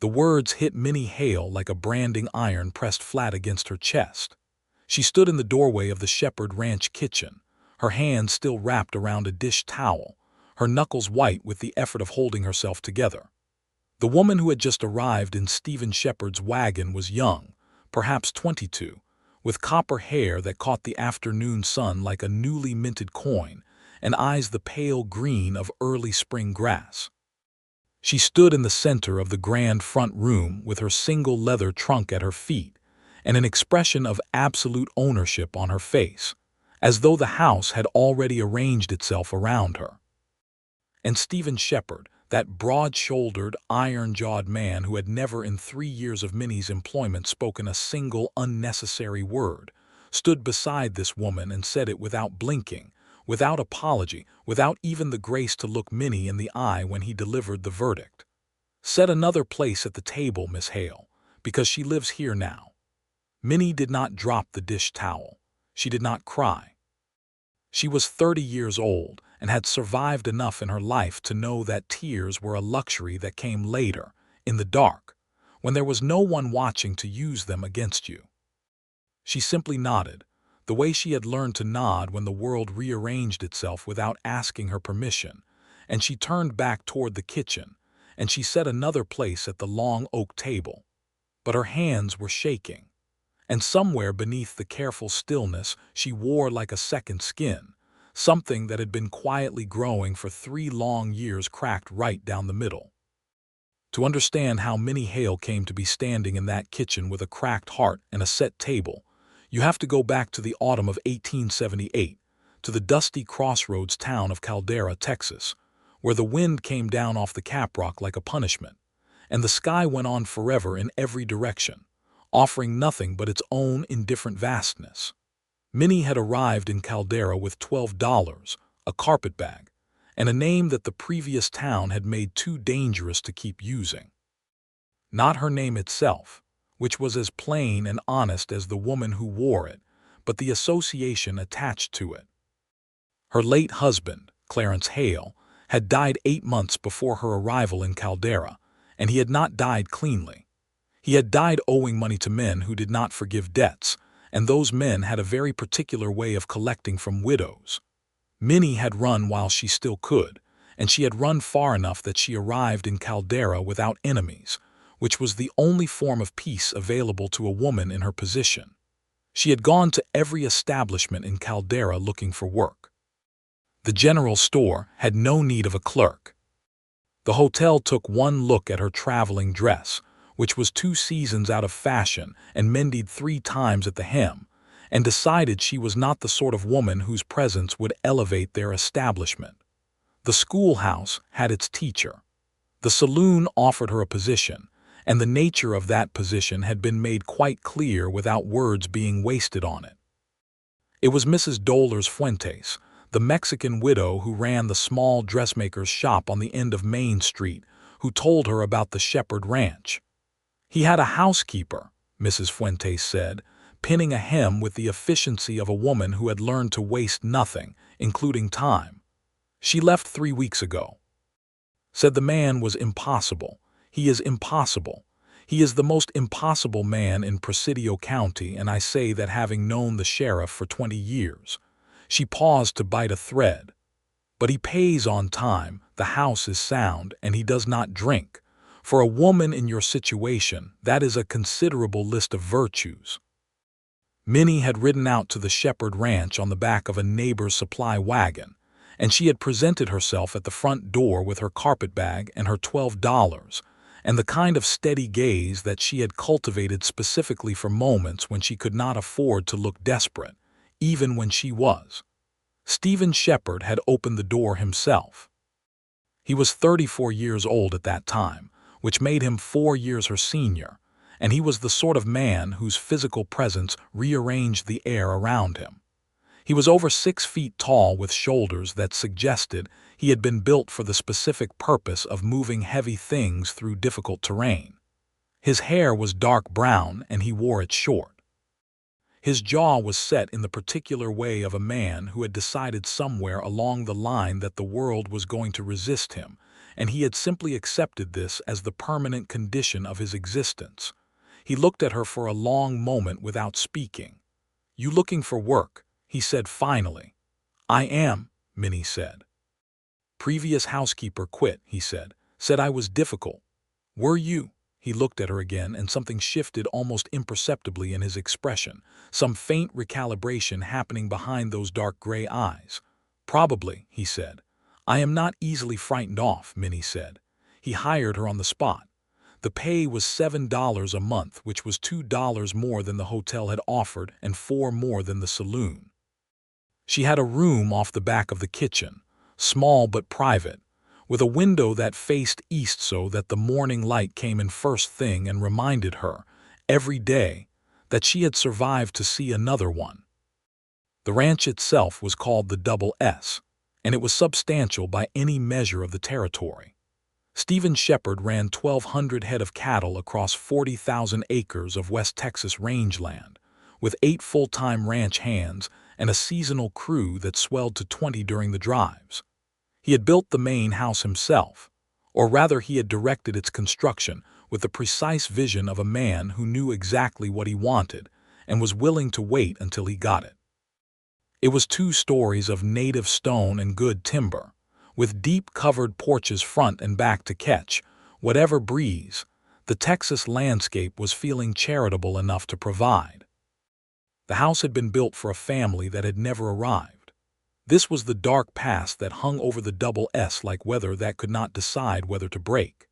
The words hit Minnie Hale like a branding iron pressed flat against her chest. She stood in the doorway of the Shepard Ranch kitchen, her hands still wrapped around a dish towel, her knuckles white with the effort of holding herself together. The woman who had just arrived in Stephen Shepard's wagon was young, perhaps 22, with copper hair that caught the afternoon sun like a newly minted coin, and eyes the pale green of early spring grass. She stood in the center of the grand front room with her single leather trunk at her feet and an expression of absolute ownership on her face, as though the house had already arranged itself around her. And Stephen Shepard, that broad-shouldered, iron-jawed man who had never in 3 years of Minnie's employment spoken a single unnecessary word, stood beside this woman and said it without blinking, without apology, without even the grace to look Minnie in the eye when he delivered the verdict. "Set another place at the table, Miss Hale, because she lives here now." Minnie did not drop the dish towel. She did not cry. She was 30 years old and had survived enough in her life to know that tears were a luxury that came later, in the dark, when there was no one watching to use them against you. She simply nodded, the way she had learned to nod when the world rearranged itself without asking her permission, and she turned back toward the kitchen, and she set another place at the long oak table. But her hands were shaking, and somewhere beneath the careful stillness she wore like a second skin, something that had been quietly growing for 3 long years cracked right down the middle. To understand how Minnie Hale came to be standing in that kitchen with a cracked heart and a set table, you have to go back to the autumn of 1878, to the dusty crossroads town of Caldera, Texas, where the wind came down off the caprock like a punishment, and the sky went on forever in every direction, offering nothing but its own indifferent vastness. Minnie had arrived in Caldera with $12, a carpetbag, and a name that the previous town had made too dangerous to keep using. Not her name itself, which was as plain and honest as the woman who wore it, but the association attached to it. Her late husband, Clarence Hale, had died 8 months before her arrival in Caldera, and he had not died cleanly. He had died owing money to men who did not forgive debts, and those men had a very particular way of collecting from widows. Minnie had run while she still could, and she had run far enough that she arrived in Caldera without enemies, which was the only form of peace available to a woman in her position. She had gone to every establishment in Caldera looking for work. The general store had no need of a clerk. The hotel took one look at her traveling dress, which was 2 seasons out of fashion and mended 3 times at the hem, and decided she was not the sort of woman whose presence would elevate their establishment. The schoolhouse had its teacher. The saloon offered her a position, and the nature of that position had been made quite clear without words being wasted on it. It was Mrs. Dolores Fuentes, the Mexican widow who ran the small dressmaker's shop on the end of Main Street, who told her about the Shepard Ranch. "He had a housekeeper," Mrs. Fuentes said, pinning a hem with the efficiency of a woman who had learned to waste nothing, including time. "She left 3 weeks ago." Said the man was impossible. "He is impossible. He is the most impossible man in Presidio County, and I say that having known the sheriff for 20 years. She paused to bite a thread. "But he pays on time, the house is sound, and he does not drink. For a woman in your situation, that is a considerable list of virtues." Minnie had ridden out to the Shepard Ranch on the back of a neighbor's supply wagon, and she had presented herself at the front door with her carpetbag and her $12, and the kind of steady gaze that she had cultivated specifically for moments when she could not afford to look desperate, even when she was. Stephen Shepard had opened the door himself. He was 34 years old at that time, which made him 4 years her senior, and he was the sort of man whose physical presence rearranged the air around him. He was over 6 feet tall with shoulders that suggested he had been built for the specific purpose of moving heavy things through difficult terrain. His hair was dark brown and he wore it short. His jaw was set in the particular way of a man who had decided somewhere along the line that the world was going to resist him, and he had simply accepted this as the permanent condition of his existence. He looked at her for a long moment without speaking. "You looking for work?" he said finally. "I am," Minnie said. "Previous housekeeper quit," he said. "Said I was difficult." "Were you?" He looked at her again, and something shifted almost imperceptibly in his expression, some faint recalibration happening behind those dark gray eyes. "Probably," he said. "I am not easily frightened off," Minnie said. He hired her on the spot. The pay was $7 a month, which was $2 more than the hotel had offered and $4 more than the saloon. She had a room off the back of the kitchen, small but private, with a window that faced east so that the morning light came in first thing and reminded her, every day, that she had survived to see another one. The ranch itself was called the Double S, and it was substantial by any measure of the territory. Stephen Shepard ran 1,200 head of cattle across 40,000 acres of West Texas rangeland, with 8 full-time ranch hands and a seasonal crew that swelled to 20 during the drives. He had built the main house himself, or rather he had directed its construction with the precise vision of a man who knew exactly what he wanted and was willing to wait until he got it. It was 2 stories of native stone and good timber, with deep covered porches front and back to catch whatever breeze the Texas landscape was feeling charitable enough to provide. The house had been built for a family that had never arrived. This was the dark past that hung over the Double S like weather that could not decide whether to break.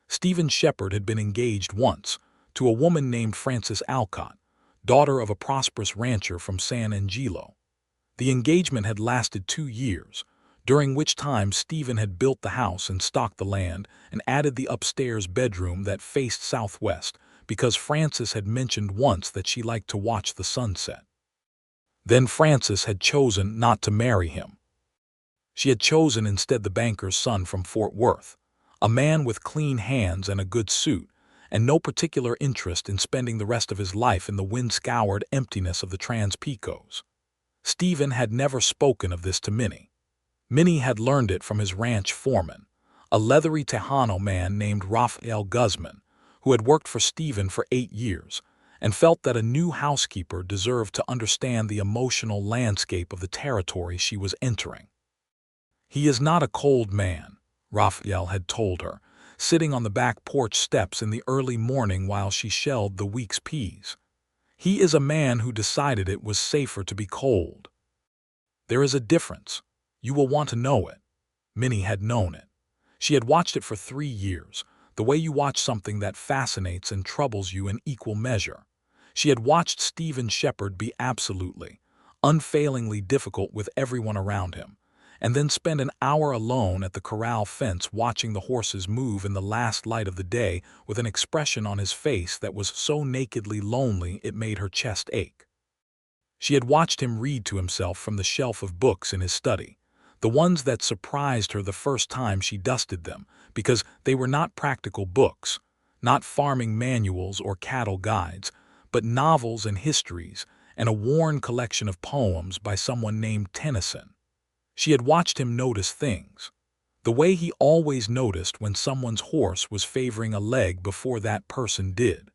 Stephen Shepard had been engaged once to a woman named Frances Alcott, daughter of a prosperous rancher from San Angelo. The engagement had lasted 2 years, during which time Stephen had built the house and stocked the land and added the upstairs bedroom that faced southwest because Frances had mentioned once that she liked to watch the sunset. Then Frances had chosen not to marry him. She had chosen instead the banker's son from Fort Worth, a man with clean hands and a good suit, and no particular interest in spending the rest of his life in the wind-scoured emptiness of the Trans-Pecos. Stephen had never spoken of this to Minnie. Minnie had learned it from his ranch foreman, a leathery Tejano man named Raphael Guzman, who had worked for Stephen for 8 years, and felt that a new housekeeper deserved to understand the emotional landscape of the territory she was entering. "He is not a cold man," Raphael had told her, sitting on the back porch steps in the early morning while she shelled the week's peas. "He is a man who decided it was safer to be cold. There is a difference. You will want to know it." Minnie had known it. She had watched it for 3 years, the way you watch something that fascinates and troubles you in equal measure. She had watched Stephen Shepard be absolutely, unfailingly difficult with everyone around him, and then spend an hour alone at the corral fence watching the horses move in the last light of the day with an expression on his face that was so nakedly lonely it made her chest ache. She had watched him read to himself from the shelf of books in his study, the ones that surprised her the first time she dusted them, because they were not practical books, not farming manuals or cattle guides, but novels and histories and a worn collection of poems by someone named Tennyson. She had watched him notice things, the way he always noticed when someone's horse was favoring a leg before that person did.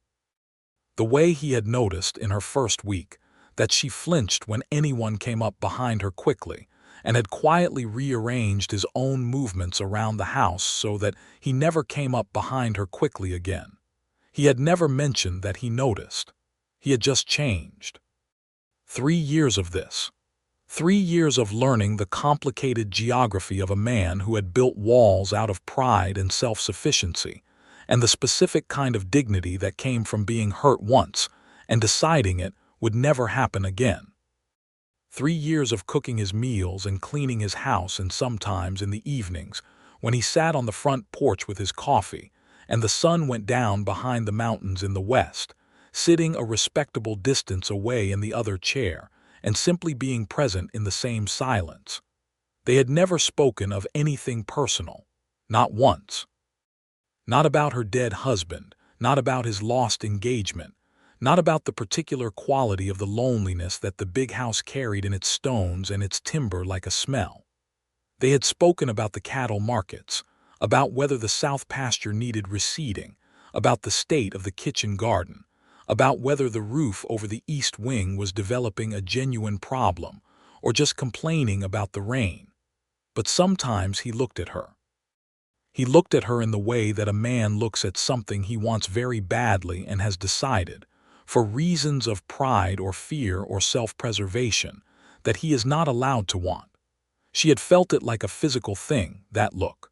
The way he had noticed in her first week that she flinched when anyone came up behind her quickly, and had quietly rearranged his own movements around the house so that he never came up behind her quickly again. He had never mentioned that he noticed. He had just changed. 3 years of this. 3 years of learning the complicated geography of a man who had built walls out of pride and self-sufficiency, and the specific kind of dignity that came from being hurt once and deciding it would never happen again. 3 years of cooking his meals and cleaning his house, and sometimes in the evenings, when he sat on the front porch with his coffee, and the sun went down behind the mountains in the west, sitting a respectable distance away in the other chair, and simply being present in the same silence. They had never spoken of anything personal, not once. Not about her dead husband, not about his lost engagement, not about the particular quality of the loneliness that the big house carried in its stones and its timber like a smell. They had spoken about the cattle markets, about whether the south pasture needed reseeding, about the state of the kitchen garden, about whether the roof over the east wing was developing a genuine problem, or just complaining about the rain. But sometimes he looked at her. He looked at her in the way that a man looks at something he wants very badly and has decided, for reasons of pride or fear or self-preservation, that he is not allowed to want. She had felt it like a physical thing, that look.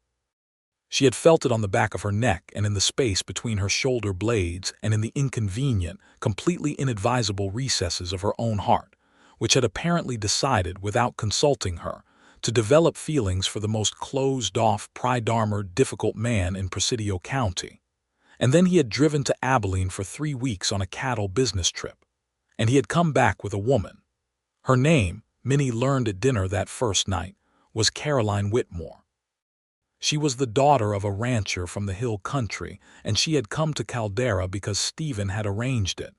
She had felt it on the back of her neck and in the space between her shoulder blades and in the inconvenient, completely inadvisable recesses of her own heart, which had apparently decided, without consulting her, to develop feelings for the most closed-off, pride-armored, difficult man in Presidio County. And then he had driven to Abilene for 3 weeks on a cattle business trip. And he had come back with a woman. Her name, Minnie learned at dinner that first night, was Caroline Whitmore. She was the daughter of a rancher from the hill country, and she had come to Caldera because Stephen had arranged it.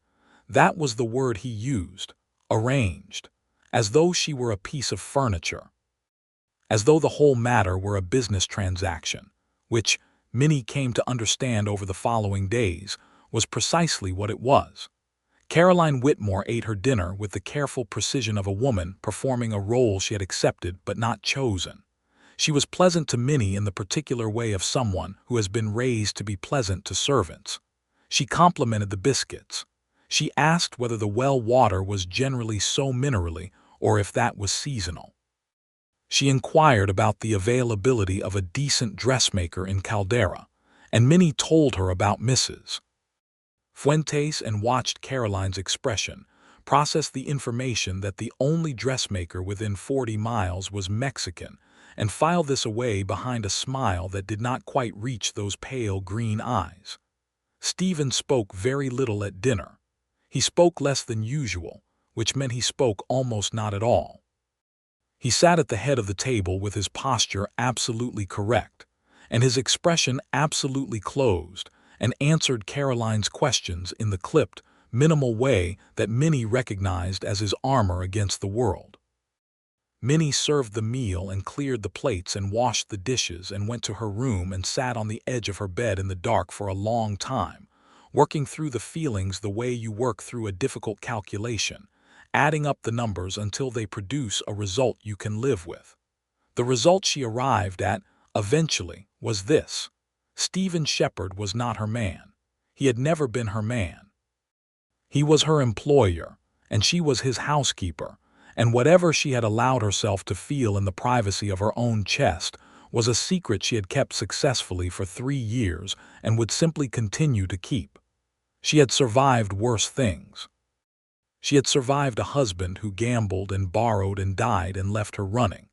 That was the word he used, arranged, as though she were a piece of furniture. As though the whole matter were a business transaction, which, Minnie came to understand over the following days, was precisely what it was. Caroline Whitmore ate her dinner with the careful precision of a woman performing a role she had accepted but not chosen. She was pleasant to Minnie in the particular way of someone who has been raised to be pleasant to servants. She complimented the biscuits. She asked whether the well water was generally so minerally or if that was seasonal. She inquired about the availability of a decent dressmaker in Caldera, and Minnie told her about Mrs. Fuentes and watched Caroline's expression, processed the information that the only dressmaker within 40 miles was Mexican, and filed this away behind a smile that did not quite reach those pale green eyes. Stephen spoke very little at dinner. He spoke less than usual, which meant he spoke almost not at all. He sat at the head of the table with his posture absolutely correct, and his expression absolutely closed, and answered Caroline's questions in the clipped, minimal way that Minnie recognized as his armor against the world. Minnie served the meal and cleared the plates and washed the dishes and went to her room and sat on the edge of her bed in the dark for a long time, working through the feelings the way you work through a difficult calculation, adding up the numbers until they produce a result you can live with. The result she arrived at, eventually, was this. Stephen Shepard was not her man. He had never been her man. He was her employer, and she was his housekeeper, and whatever she had allowed herself to feel in the privacy of her own chest was a secret she had kept successfully for 3 years and would simply continue to keep. She had survived worse things. She had survived a husband who gambled and borrowed and died and left her running.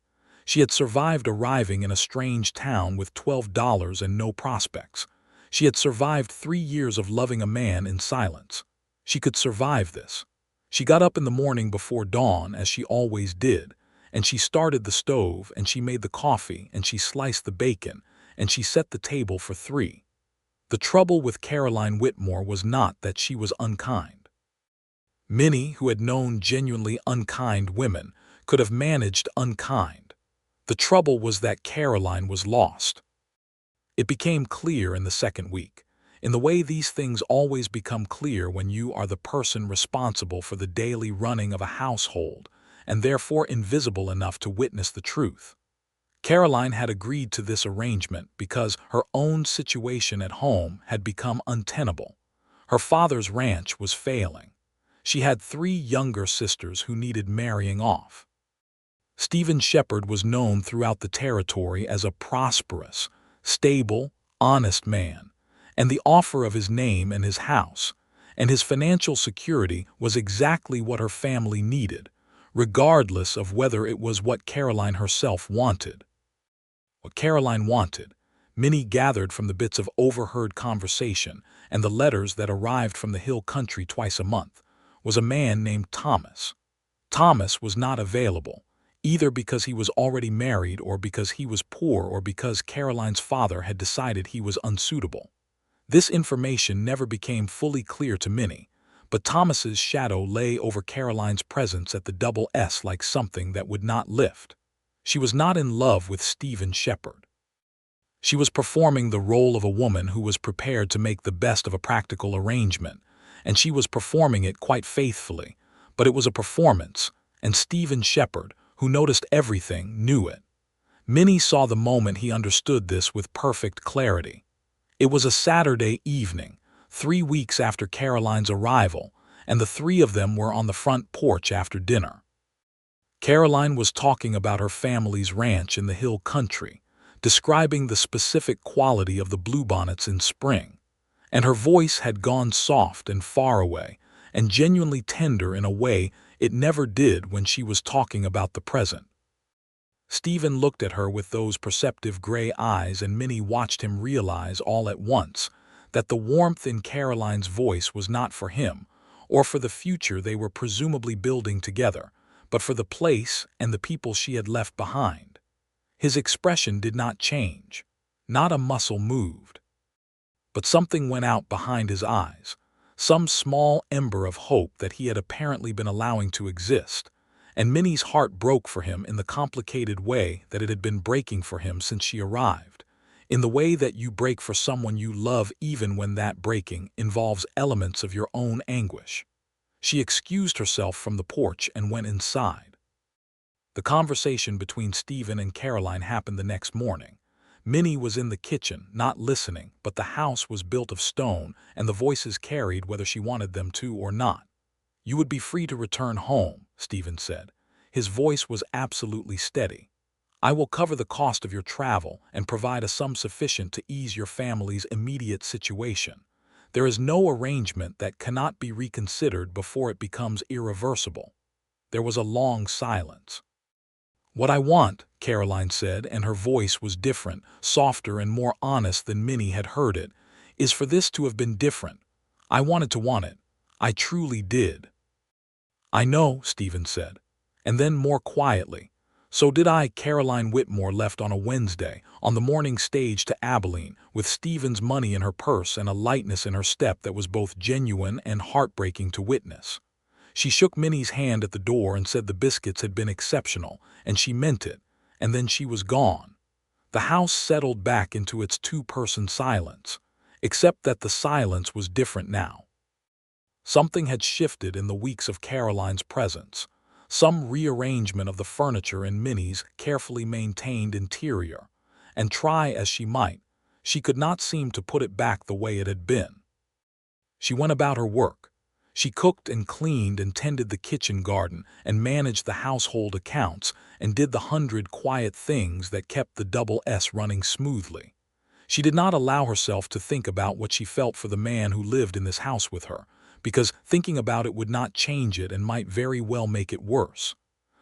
She had survived arriving in a strange town with $12 and no prospects. She had survived 3 years of loving a man in silence. She could survive this. She got up in the morning before dawn, as she always did, and she started the stove, and she made the coffee, and she sliced the bacon, and she set the table for 3. The trouble with Caroline Whitmore was not that she was unkind. Minnie, who had known genuinely unkind women, could have managed unkind. The trouble was that Caroline was lost. It became clear in the second week, in the way these things always become clear when you are the person responsible for the daily running of a household, and therefore invisible enough to witness the truth. Caroline had agreed to this arrangement because her own situation at home had become untenable. Her father's ranch was failing. She had 3 younger sisters who needed marrying off. Stephen Shepard was known throughout the territory as a prosperous, stable, honest man, and the offer of his name and his house, and his financial security was exactly what her family needed, regardless of whether it was what Caroline herself wanted. What Caroline wanted, Minnie gathered from the bits of overheard conversation and the letters that arrived from the hill country twice a month, was a man named Thomas. Thomas was not available, either because he was already married or because he was poor or because Caroline's father had decided he was unsuitable. This information never became fully clear to Minnie, but Thomas's shadow lay over Caroline's presence at the Double S like something that would not lift. She was not in love with Stephen Shepard. She was performing the role of a woman who was prepared to make the best of a practical arrangement, and she was performing it quite faithfully. But it was a performance, and Stephen Shepard, who noticed everything, knew it. Minnie saw the moment he understood this with perfect clarity. It was a Saturday evening, 3 weeks after Caroline's arrival, and the three of them were on the front porch after dinner. Caroline was talking about her family's ranch in the hill country, describing the specific quality of the bluebonnets in spring, and her voice had gone soft and far away, and genuinely tender in a way it never did when she was talking about the present. Stephen looked at her with those perceptive gray eyes, and Minnie watched him realize all at once that the warmth in Caroline's voice was not for him, or for the future they were presumably building together, but for the place and the people she had left behind. His expression did not change. Not a muscle moved. But something went out behind his eyes, some small ember of hope that he had apparently been allowing to exist, and Minnie's heart broke for him in the complicated way that it had been breaking for him since she arrived, in the way that you break for someone you love even when that breaking involves elements of your own anguish. She excused herself from the porch and went inside. The conversation between Stephen and Caroline happened the next morning. Minnie was in the kitchen, not listening, but the house was built of stone, and the voices carried whether she wanted them to or not. "You would be free to return home," Stephen said. His voice was absolutely steady. "I will cover the cost of your travel and provide a sum sufficient to ease your family's immediate situation. There is no arrangement that cannot be reconsidered before it becomes irreversible." There was a long silence. "What I want," Caroline said, and her voice was different, softer and more honest than Minnie had heard it, "is for this to have been different. I wanted to want it. I truly did." "I know," Stephen said. And then more quietly, "So did I." Caroline Whitmore left on a Wednesday, on the morning stage to Abilene, with Stephen's money in her purse and a lightness in her step that was both genuine and heartbreaking to witness. She shook Minnie's hand at the door and said the biscuits had been exceptional, and she meant it, and then she was gone. The house settled back into its two-person silence, except that the silence was different now. Something had shifted in the weeks of Caroline's presence, some rearrangement of the furniture in Minnie's carefully maintained interior, and try as she might, she could not seem to put it back the way it had been. She went about her work. She cooked and cleaned and tended the kitchen garden and managed the household accounts and did the 100 quiet things that kept the double S running smoothly. She did not allow herself to think about what she felt for the man who lived in this house with her, because thinking about it would not change it and might very well make it worse.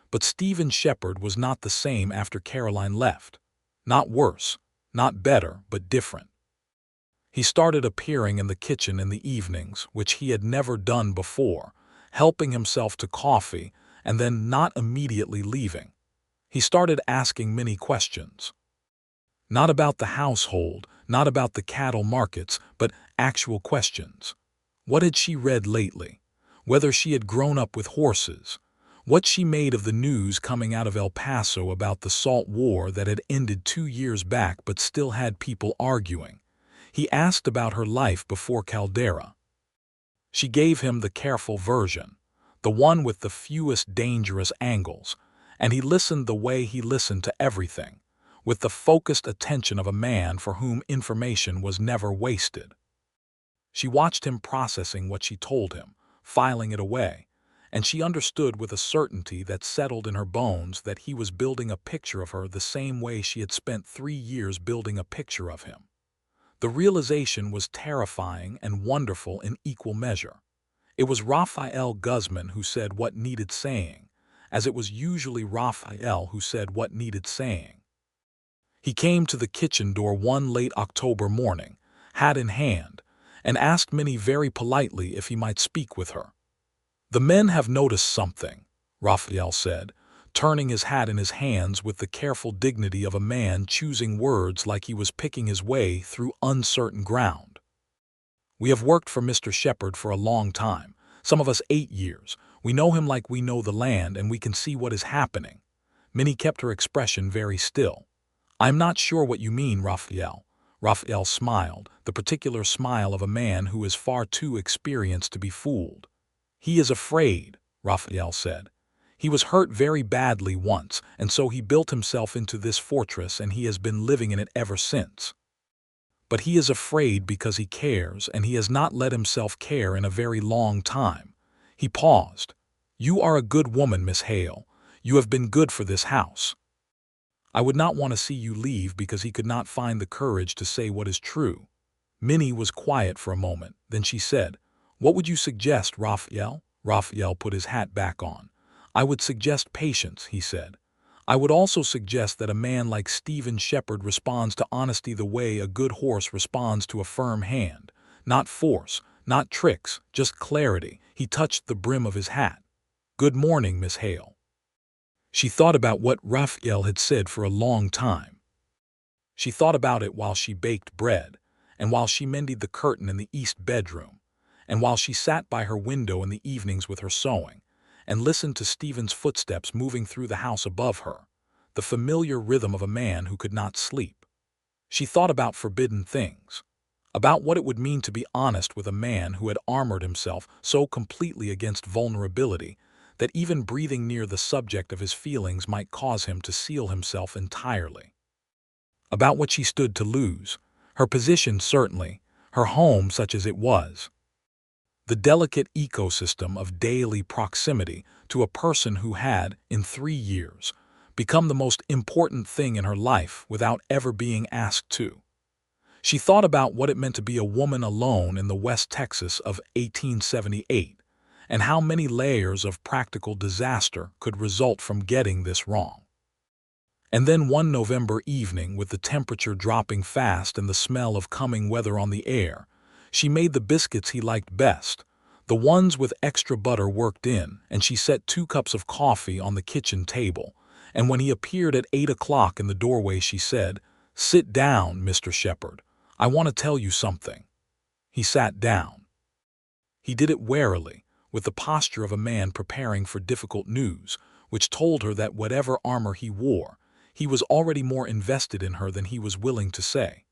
But Stephen Shepard was not the same after Caroline left. Not worse, not better, but different. He started appearing in the kitchen in the evenings, which he had never done before, helping himself to coffee and then not immediately leaving. He started asking Minnie questions. Not about the household, not about the cattle markets, but actual questions. What had she read lately? Whether she had grown up with horses? What she made of the news coming out of El Paso about the Salt War that had ended 2 years back but still had people arguing? He asked about her life before Caldera. She gave him the careful version, the one with the fewest dangerous angles, and he listened the way he listened to everything, with the focused attention of a man for whom information was never wasted. She watched him processing what she told him, filing it away, and she understood with a certainty that settled in her bones that he was building a picture of her the same way she had spent 3 years building a picture of him. The realization was terrifying and wonderful in equal measure. It was Raphael Guzman who said what needed saying, as it was usually Raphael who said what needed saying. He came to the kitchen door one late October morning, hat in hand, and asked Minnie very politely if he might speak with her. "The men have noticed something," Raphael said, turning his hat in his hands with the careful dignity of a man choosing words like he was picking his way through uncertain ground. "We have worked for Mr. Shepard for a long time, some of us 8 years. We know him like we know the land, and we can see what is happening." Minnie kept her expression very still. I'm not sure what you mean, Raphael. Raphael smiled, the particular smile of a man who is far too experienced to be fooled. He is afraid, Raphael said. He was hurt very badly once, and so he built himself into this fortress and he has been living in it ever since. But he is afraid because he cares, and he has not let himself care in a very long time. He paused. You are a good woman, Miss Hale. You have been good for this house. I would not want to see you leave because he could not find the courage to say what is true. Minnie was quiet for a moment, then she said, What would you suggest, Raphael? Raphael put his hat back on. I would suggest patience, he said. I would also suggest that a man like Stephen Shepard responds to honesty the way a good horse responds to a firm hand. Not force, not tricks, just clarity. He touched the brim of his hat. Good morning, Miss Hale. She thought about what Raphael had said for a long time. She thought about it while she baked bread, and while she mended the curtain in the east bedroom, and while she sat by her window in the evenings with her sewing, and listened to Stephen's footsteps moving through the house above her, the familiar rhythm of a man who could not sleep. She thought about forbidden things, about what it would mean to be honest with a man who had armored himself so completely against vulnerability that even breathing near the subject of his feelings might cause him to seal himself entirely. About what she stood to lose, her position certainly, her home such as it was, the delicate ecosystem of daily proximity to a person who had, in 3 years, become the most important thing in her life without ever being asked to. She thought about what it meant to be a woman alone in the West Texas of 1878, and how many layers of practical disaster could result from getting this wrong. And then one November evening, with the temperature dropping fast and the smell of coming weather on the air, she made the biscuits he liked best, the ones with extra butter worked in, and she set 2 cups of coffee on the kitchen table, and when he appeared at 8 o'clock in the doorway she said, Sit down, Mr. Shepard. I want to tell you something. He sat down. He did it warily, with the posture of a man preparing for difficult news, which told her that whatever armor he wore, he was already more invested in her than he was willing to say.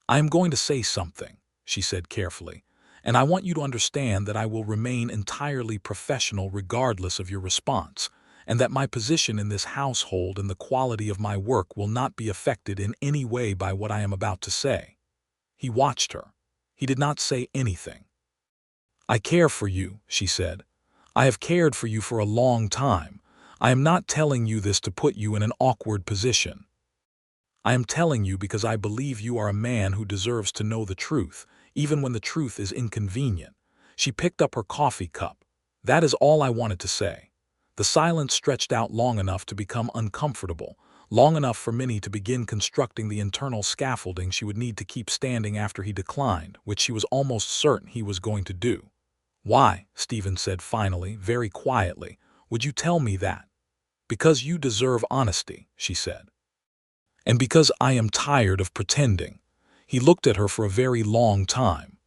I am going to say something, she said carefully, and I want you to understand that I will remain entirely professional regardless of your response, and that my position in this household and the quality of my work will not be affected in any way by what I am about to say. He watched her. He did not say anything. I care for you, she said. I have cared for you for a long time. I am not telling you this to put you in an awkward position. I am telling you because I believe you are a man who deserves to know the truth, even when the truth is inconvenient. She picked up her coffee cup. That is all I wanted to say. The silence stretched out long enough to become uncomfortable, long enough for Minnie to begin constructing the internal scaffolding she would need to keep standing after he declined, which she was almost certain he was going to do. Why, Stephen said finally, very quietly, would you tell me that? Because you deserve honesty, she said. And because I am tired of pretending. He looked at her for a very long time.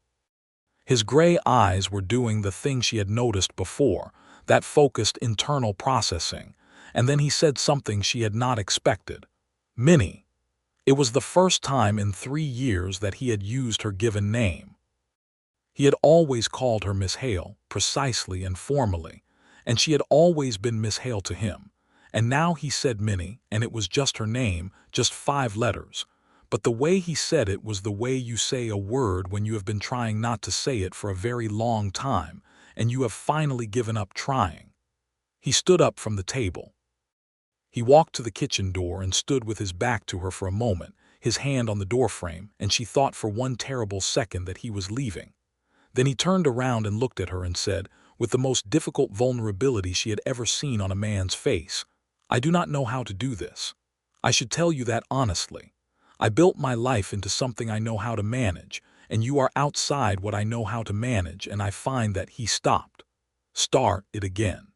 His gray eyes were doing the thing she had noticed before, that focused internal processing, and then he said something she had not expected. Minnie. It was the first time in 3 years that he had used her given name. He had always called her Miss Hale, precisely and formally, and she had always been Miss Hale to him. And now he said Minnie, and it was just her name, just 5 letters. But the way he said it was the way you say a word when you have been trying not to say it for a very long time, and you have finally given up trying. He stood up from the table. He walked to the kitchen door and stood with his back to her for a moment, his hand on the doorframe, and she thought for one terrible second that he was leaving. Then he turned around and looked at her and said, with the most difficult vulnerability she had ever seen on a man's face, I do not know how to do this. I should tell you that honestly. I built my life into something I know how to manage, and you are outside what I know how to manage, and I find that he stopped. Start it again.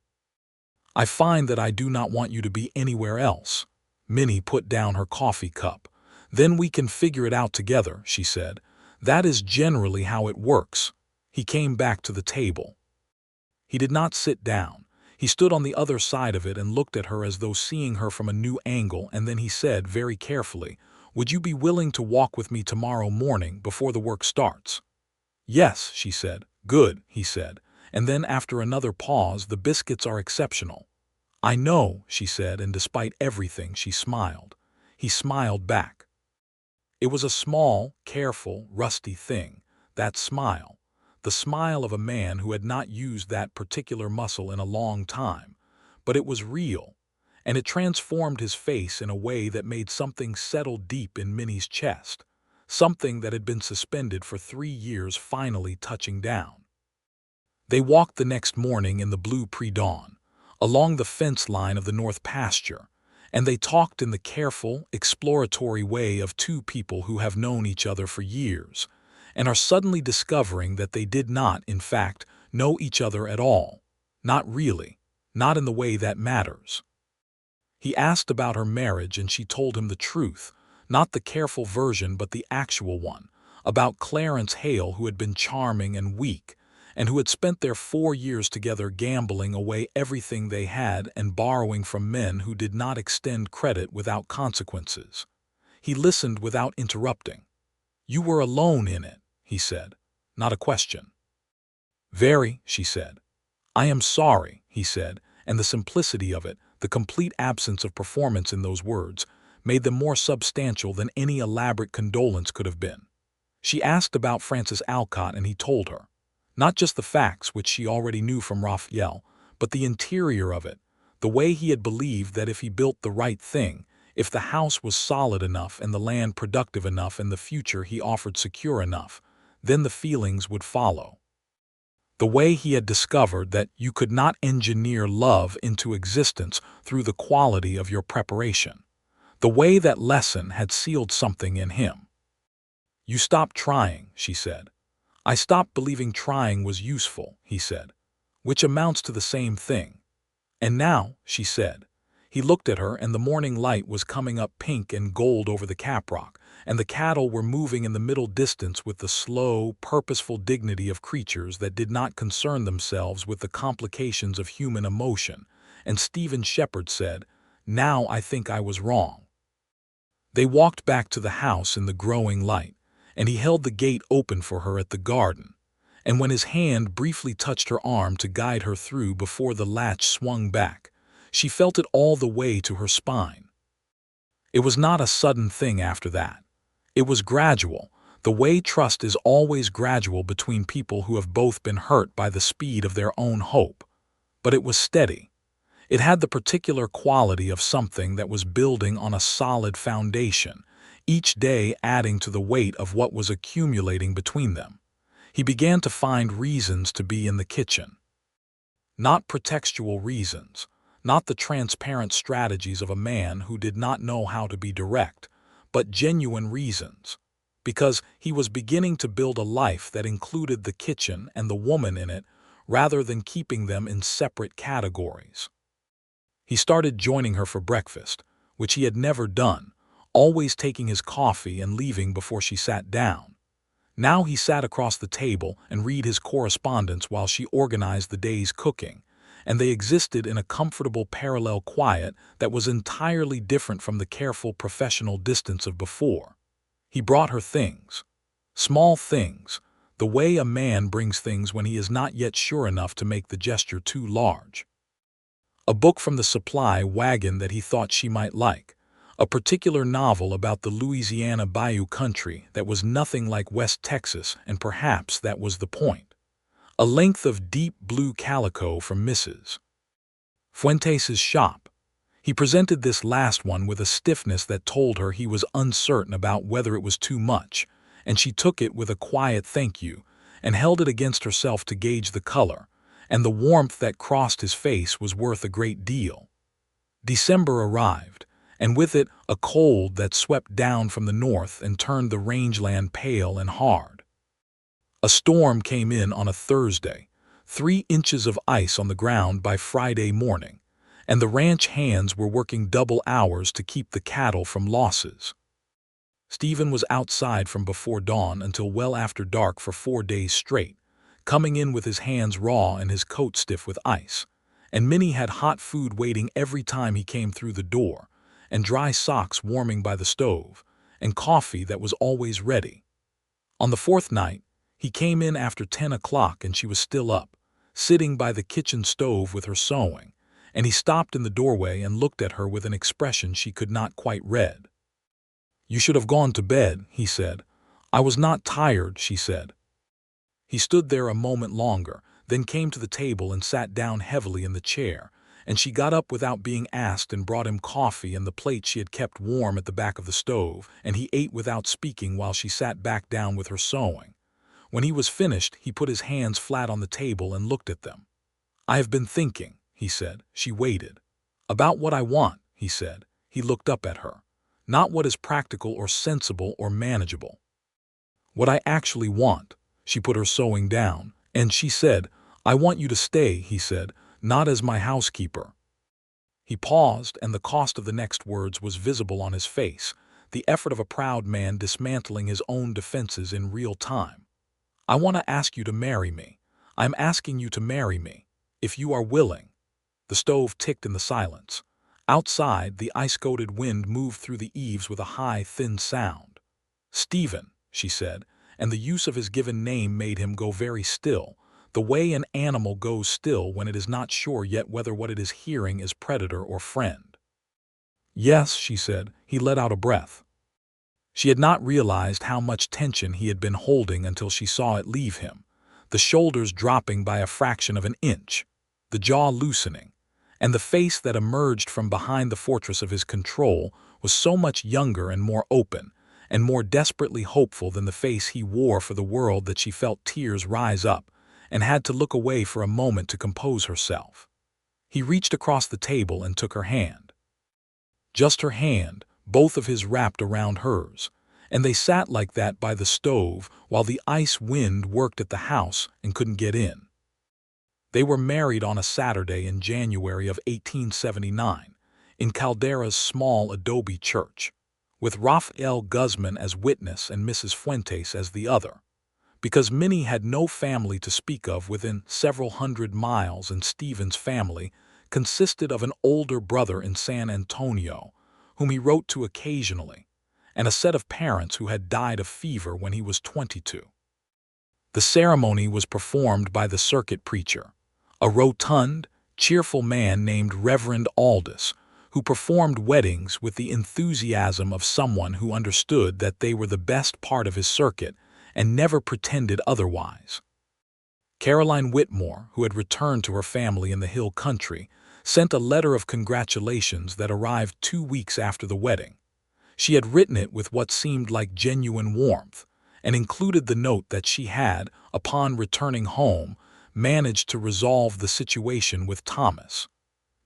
I find that I do not want you to be anywhere else. Minnie put down her coffee cup. Then we can figure it out together, she said. That is generally how it works. He came back to the table. He did not sit down. He stood on the other side of it and looked at her as though seeing her from a new angle, and then he said very carefully, "Would you be willing to walk with me tomorrow morning before the work starts?" "Yes," she said. "Good," he said. And then after another pause, "The biscuits are exceptional." "I know," she said, and despite everything, she smiled. He smiled back. It was a small, careful, rusty thing, that smile. The smile of a man who had not used that particular muscle in a long time. But it was real, and it transformed his face in a way that made something settle deep in Minnie's chest, something that had been suspended for 3 years finally touching down. They walked the next morning in the blue pre-dawn, along the fence line of the north pasture, and they talked in the careful, exploratory way of two people who have known each other for years, and are suddenly discovering that they did not, in fact, know each other at all. Not really. Not in the way that matters. He asked about her marriage and she told him the truth, not the careful version but the actual one, about Clarence Hale, who had been charming and weak, and who had spent their 4 years together gambling away everything they had and borrowing from men who did not extend credit without consequences. He listened without interrupting. "You were alone in it," he said. Not a question. "Very," she said. "I am sorry," he said, and the simplicity of it, the complete absence of performance in those words, made them more substantial than any elaborate condolence could have been. She asked about Francis Alcott and he told her. Not just the facts which she already knew from Raphael, but the interior of it, the way he had believed that if he built the right thing, if the house was solid enough and the land productive enough and the future he offered secure enough, then the feelings would follow. The way he had discovered that you could not engineer love into existence through the quality of your preparation. The way that lesson had sealed something in him. "You stopped trying," she said. "I stopped believing trying was useful," he said, "which amounts to the same thing." "And now," she said. He looked at her and the morning light was coming up pink and gold over the caprock, and the cattle were moving in the middle distance with the slow, purposeful dignity of creatures that did not concern themselves with the complications of human emotion, and Stephen Shepard said, "Now I think I was wrong." They walked back to the house in the growing light, and he held the gate open for her at the garden, and when his hand briefly touched her arm to guide her through before the latch swung back, she felt it all the way to her spine. It was not a sudden thing after that. It was gradual, the way trust is always gradual between people who have both been hurt by the speed of their own hope. But it was steady. It had the particular quality of something that was building on a solid foundation, each day adding to the weight of what was accumulating between them. He began to find reasons to be in the kitchen. Not pretextual reasons, not the transparent strategies of a man who did not know how to be direct, but genuine reasons, because he was beginning to build a life that included the kitchen and the woman in it rather than keeping them in separate categories. He started joining her for breakfast, which he had never done, always taking his coffee and leaving before she sat down. Now he sat across the table and read his correspondence while she organized the day's cooking, and they existed in a comfortable parallel quiet that was entirely different from the careful professional distance of before. He brought her things. Small things, the way a man brings things when he is not yet sure enough to make the gesture too large. A book from the supply wagon that he thought she might like. A particular novel about the Louisiana Bayou country that was nothing like West Texas, and perhaps that was the point. A length of deep blue calico from Mrs. Fuentes's shop. He presented this last one with a stiffness that told her he was uncertain about whether it was too much, and she took it with a quiet thank you and held it against herself to gauge the color, and the warmth that crossed his face was worth a great deal. December arrived, and with it a cold that swept down from the north and turned the rangeland pale and hard. A storm came in on a Thursday, 3 inches of ice on the ground by Friday morning, and the ranch hands were working double hours to keep the cattle from losses. Stephen was outside from before dawn until well after dark for 4 days straight, coming in with his hands raw and his coat stiff with ice, and Minnie had hot food waiting every time he came through the door, and dry socks warming by the stove, and coffee that was always ready. On the fourth night, he came in after 10 o'clock and she was still up, sitting by the kitchen stove with her sewing, and he stopped in the doorway and looked at her with an expression she could not quite read. "You should have gone to bed," he said. "I was not tired," she said. He stood there a moment longer, then came to the table and sat down heavily in the chair, and she got up without being asked and brought him coffee and the plate she had kept warm at the back of the stove, and he ate without speaking while she sat back down with her sewing. When he was finished, he put his hands flat on the table and looked at them. "I have been thinking," he said. She waited. "About what I want," he said. He looked up at her. "Not what is practical or sensible or manageable. What I actually want." She put her sewing down, and she said, "I want you to stay," he said, "not as my housekeeper." He paused, and the cost of the next words was visible on his face, the effort of a proud man dismantling his own defenses in real time. "I want to ask you to marry me. I'm asking you to marry me, if you are willing." The stove ticked in the silence. Outside, the ice-coated wind moved through the eaves with a high, thin sound. "Stephen," she said, and the use of his given name made him go very still, the way an animal goes still when it is not sure yet whether what it is hearing is predator or friend. "Yes," she said. He let out a breath. She had not realized how much tension he had been holding until she saw it leave him, the shoulders dropping by a fraction of an inch, the jaw loosening, and the face that emerged from behind the fortress of his control was so much younger and more open, and more desperately hopeful than the face he wore for the world that she felt tears rise up, and had to look away for a moment to compose herself. He reached across the table and took her hand. Just her hand, both of his wrapped around hers, and they sat like that by the stove while the ice wind worked at the house and couldn't get in. They were married on a Saturday in January of 1879, in Caldera's small adobe church, with Raphael Guzman as witness and Mrs. Fuentes as the other, because Minnie had no family to speak of within several hundred miles, and Stephen's family consisted of an older brother in San Antonio, whom he wrote to occasionally, and a set of parents who had died of fever when he was 22. The ceremony was performed by the circuit preacher, a rotund, cheerful man named Reverend Aldous, who performed weddings with the enthusiasm of someone who understood that they were the best part of his circuit and never pretended otherwise. Caroline Whitmore, who had returned to her family in the hill country, sent a letter of congratulations that arrived 2 weeks after the wedding. She had written it with what seemed like genuine warmth, and included the note that she had, upon returning home, managed to resolve the situation with Thomas.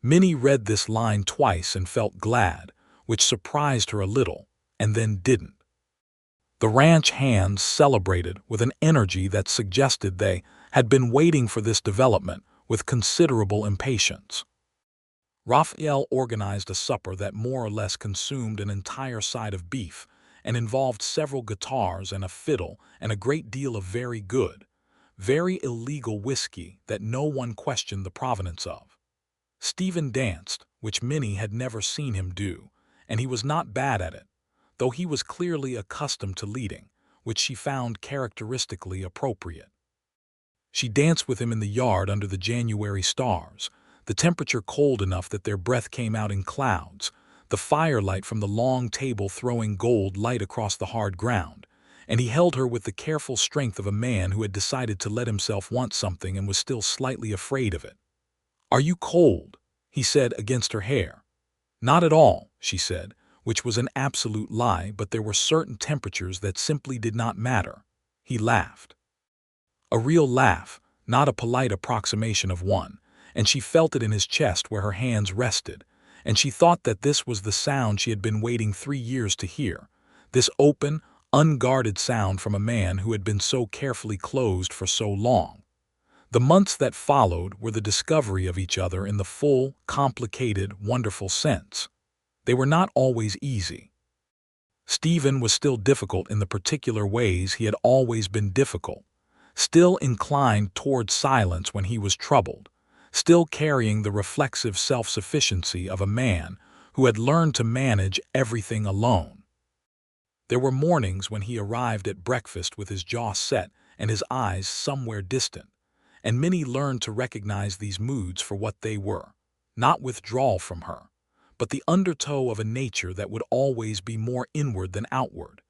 Minnie read this line twice and felt glad, which surprised her a little, and then didn't. The ranch hands celebrated with an energy that suggested they had been waiting for this development with considerable impatience. Raphael organized a supper that more or less consumed an entire side of beef and involved several guitars and a fiddle and a great deal of very good, very illegal whiskey that no one questioned the provenance of. Stephen danced, which Minnie had never seen him do, and he was not bad at it, though he was clearly accustomed to leading, which she found characteristically appropriate. She danced with him in the yard under the January stars, the temperature cold enough that their breath came out in clouds, the firelight from the long table throwing gold light across the hard ground, and he held her with the careful strength of a man who had decided to let himself want something and was still slightly afraid of it. "Are you cold?" he said against her hair. "Not at all," she said, which was an absolute lie, but there were certain temperatures that simply did not matter. He laughed. A real laugh, not a polite approximation of one, and she felt it in his chest where her hands rested, and she thought that this was the sound she had been waiting 3 years to hear, this open, unguarded sound from a man who had been so carefully closed for so long. The months that followed were the discovery of each other in the full, complicated, wonderful sense. They were not always easy. Stephen was still difficult in the particular ways he had always been difficult, still inclined toward silence when he was troubled, still carrying the reflexive self-sufficiency of a man who had learned to manage everything alone. There were mornings when he arrived at breakfast with his jaw set and his eyes somewhere distant, and Minnie learned to recognize these moods for what they were, not withdrawal from her, but the undertow of a nature that would always be more inward than outward,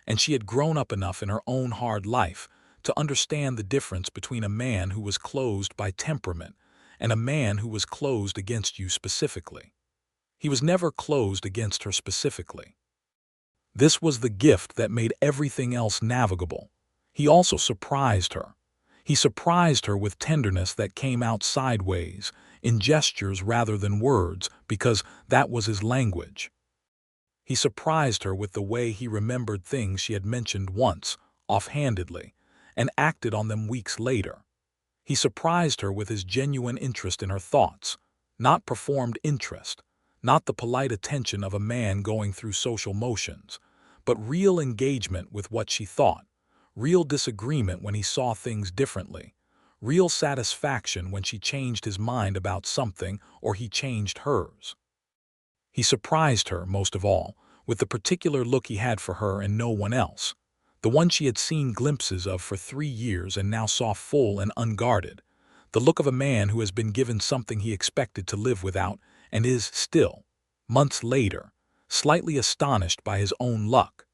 and she had grown up enough in her own hard life to understand the difference between a man who was closed by temperament and a man who was closed against you specifically. He was never closed against her specifically. This was the gift that made everything else navigable. He also surprised her. He surprised her with tenderness that came out sideways, in gestures rather than words, because that was his language. He surprised her with the way he remembered things she had mentioned once, offhandedly, and acted on them weeks later. He surprised her with his genuine interest in her thoughts, not performed interest, not the polite attention of a man going through social motions, but real engagement with what she thought, real disagreement when he saw things differently, real satisfaction when she changed his mind about something or he changed hers. He surprised her, most of all, with the particular look he had for her and no one else, the one she had seen glimpses of for 3 years and now saw full and unguarded, the look of a man who has been given something he expected to live without and is still, months later, slightly astonished by his own luck.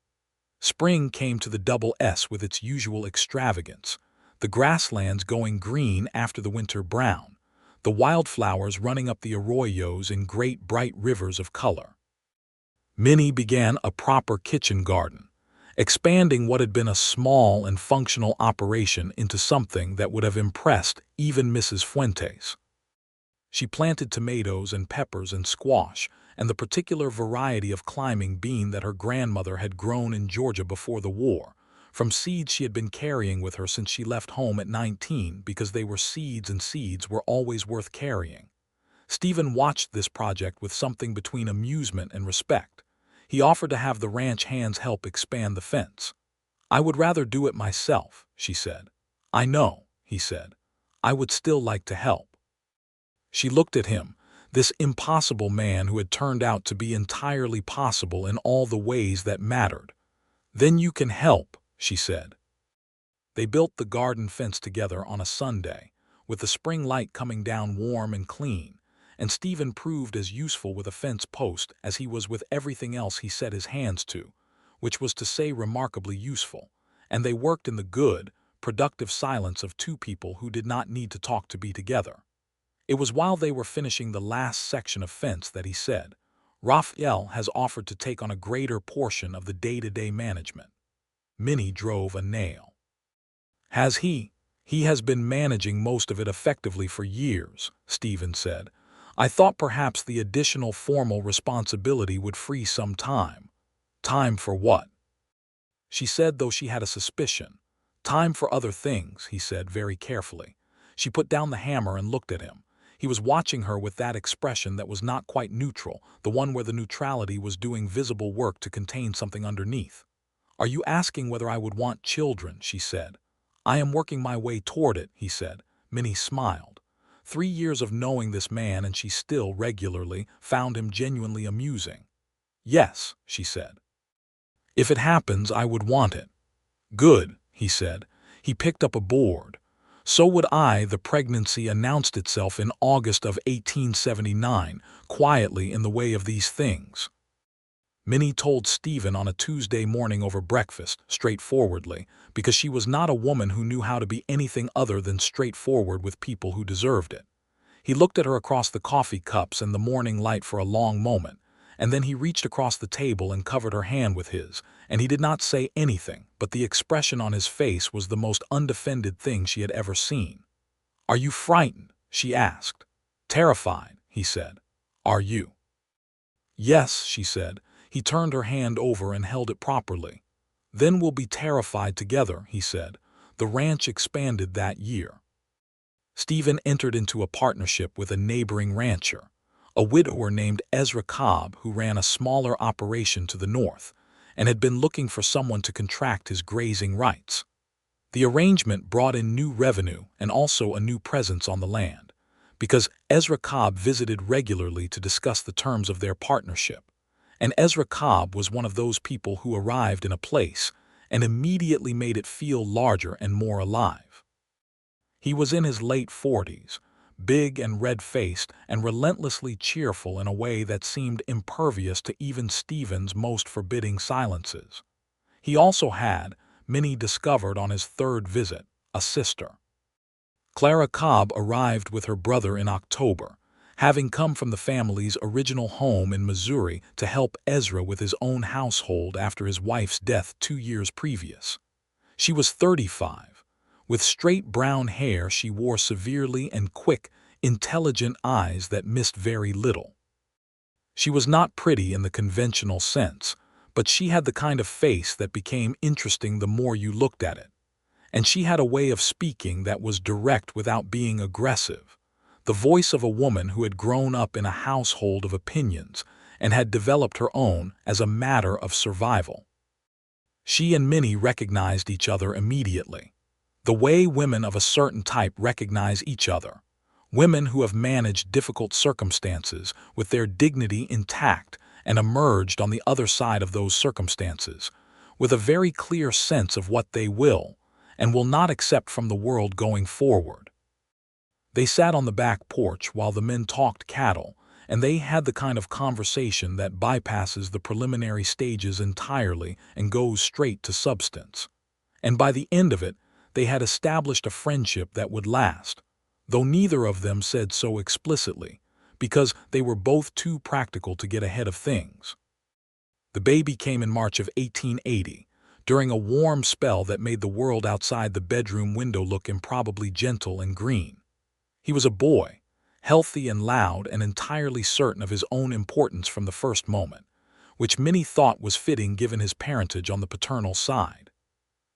Spring came to the double S with its usual extravagance, the grasslands going green after the winter brown, the wildflowers running up the arroyos in great bright rivers of color. Minnie began a proper kitchen garden, expanding what had been a small and functional operation into something that would have impressed even Mrs. Fuentes. She planted tomatoes and peppers and squash and the particular variety of climbing bean that her grandmother had grown in Georgia before the war, from seeds she had been carrying with her since she left home at 19 because they were seeds and seeds were always worth carrying. Stephen watched this project with something between amusement and respect. He offered to have the ranch hands help expand the fence. "I would rather do it myself," she said. "I know," he said. "I would still like to help." She looked at him, this impossible man who had turned out to be entirely possible in all the ways that mattered. "Then you can help," she said. They built the garden fence together on a Sunday, with the spring light coming down warm and clean, and Stephen proved as useful with a fence post as he was with everything else he set his hands to, which was to say remarkably useful, and they worked in the good, productive silence of two people who did not need to talk to be together. It was while they were finishing the last section of fence that he said, "Raphael has offered to take on a greater portion of the day-to-day management." Minnie drove a nail. "Has he? He has been managing most of it effectively for years," Stephen said. "I thought perhaps the additional formal responsibility would free some time." "Time for what?" she said, though she had a suspicion. "Time for other things," he said very carefully. She put down the hammer and looked at him. He was watching her with that expression that was not quite neutral, the one where the neutrality was doing visible work to contain something underneath. "Are you asking whether I would want children?" she said. "I am working my way toward it," he said. Minnie smiled. 3 years of knowing this man and she still, regularly, found him genuinely amusing. "Yes," she said. "If it happens, I would want it." "Good," he said. He picked up a board. "So would I." The pregnancy announced itself in August of 1879, quietly in the way of these things. Minnie told Stephen on a Tuesday morning over breakfast, straightforwardly, because she was not a woman who knew how to be anything other than straightforward with people who deserved it. He looked at her across the coffee cups and the morning light for a long moment, and then he reached across the table and covered her hand with his, and he did not say anything, but the expression on his face was the most undefended thing she had ever seen. "Are you frightened?" she asked. "Terrified," he said. "Are you?" "Yes," she said. He turned her hand over and held it properly. "Then we'll be terrified together," he said. The ranch expanded that year. Stephen entered into a partnership with a neighboring rancher, a widower named Ezra Cobb, who ran a smaller operation to the north and had been looking for someone to contract his grazing rights. The arrangement brought in new revenue and also a new presence on the land. because Ezra Cobb visited regularly to discuss the terms of their partnership. And Ezra Cobb was one of those people who arrived in a place and immediately made it feel larger and more alive. He was in his late 40s, big and red-faced and relentlessly cheerful in a way that seemed impervious to even Stephen's most forbidding silences. He also had, Minnie discovered on his third visit, a sister. Clara Cobb arrived with her brother in October, having come from the family's original home in Missouri to help Ezra with his own household after his wife's death 2 years previous. She was 35. With straight brown hair, she wore severely and quick, intelligent eyes that missed very little. She was not pretty in the conventional sense, but she had the kind of face that became interesting the more you looked at it. And she had a way of speaking that was direct without being aggressive, the voice of a woman who had grown up in a household of opinions and had developed her own as a matter of survival. She and Minnie recognized each other immediately, the way women of a certain type recognize each other, women who have managed difficult circumstances with their dignity intact and emerged on the other side of those circumstances, with a very clear sense of what they will and will not accept from the world going forward. They sat on the back porch while the men talked cattle, and they had the kind of conversation that bypasses the preliminary stages entirely and goes straight to substance. And by the end of it, they had established a friendship that would last, though neither of them said so explicitly, because they were both too practical to get ahead of things. The baby came in March of 1880, during a warm spell that made the world outside the bedroom window look improbably gentle and green. He was a boy, healthy and loud and entirely certain of his own importance from the first moment, which Minnie thought was fitting given his parentage on the paternal side.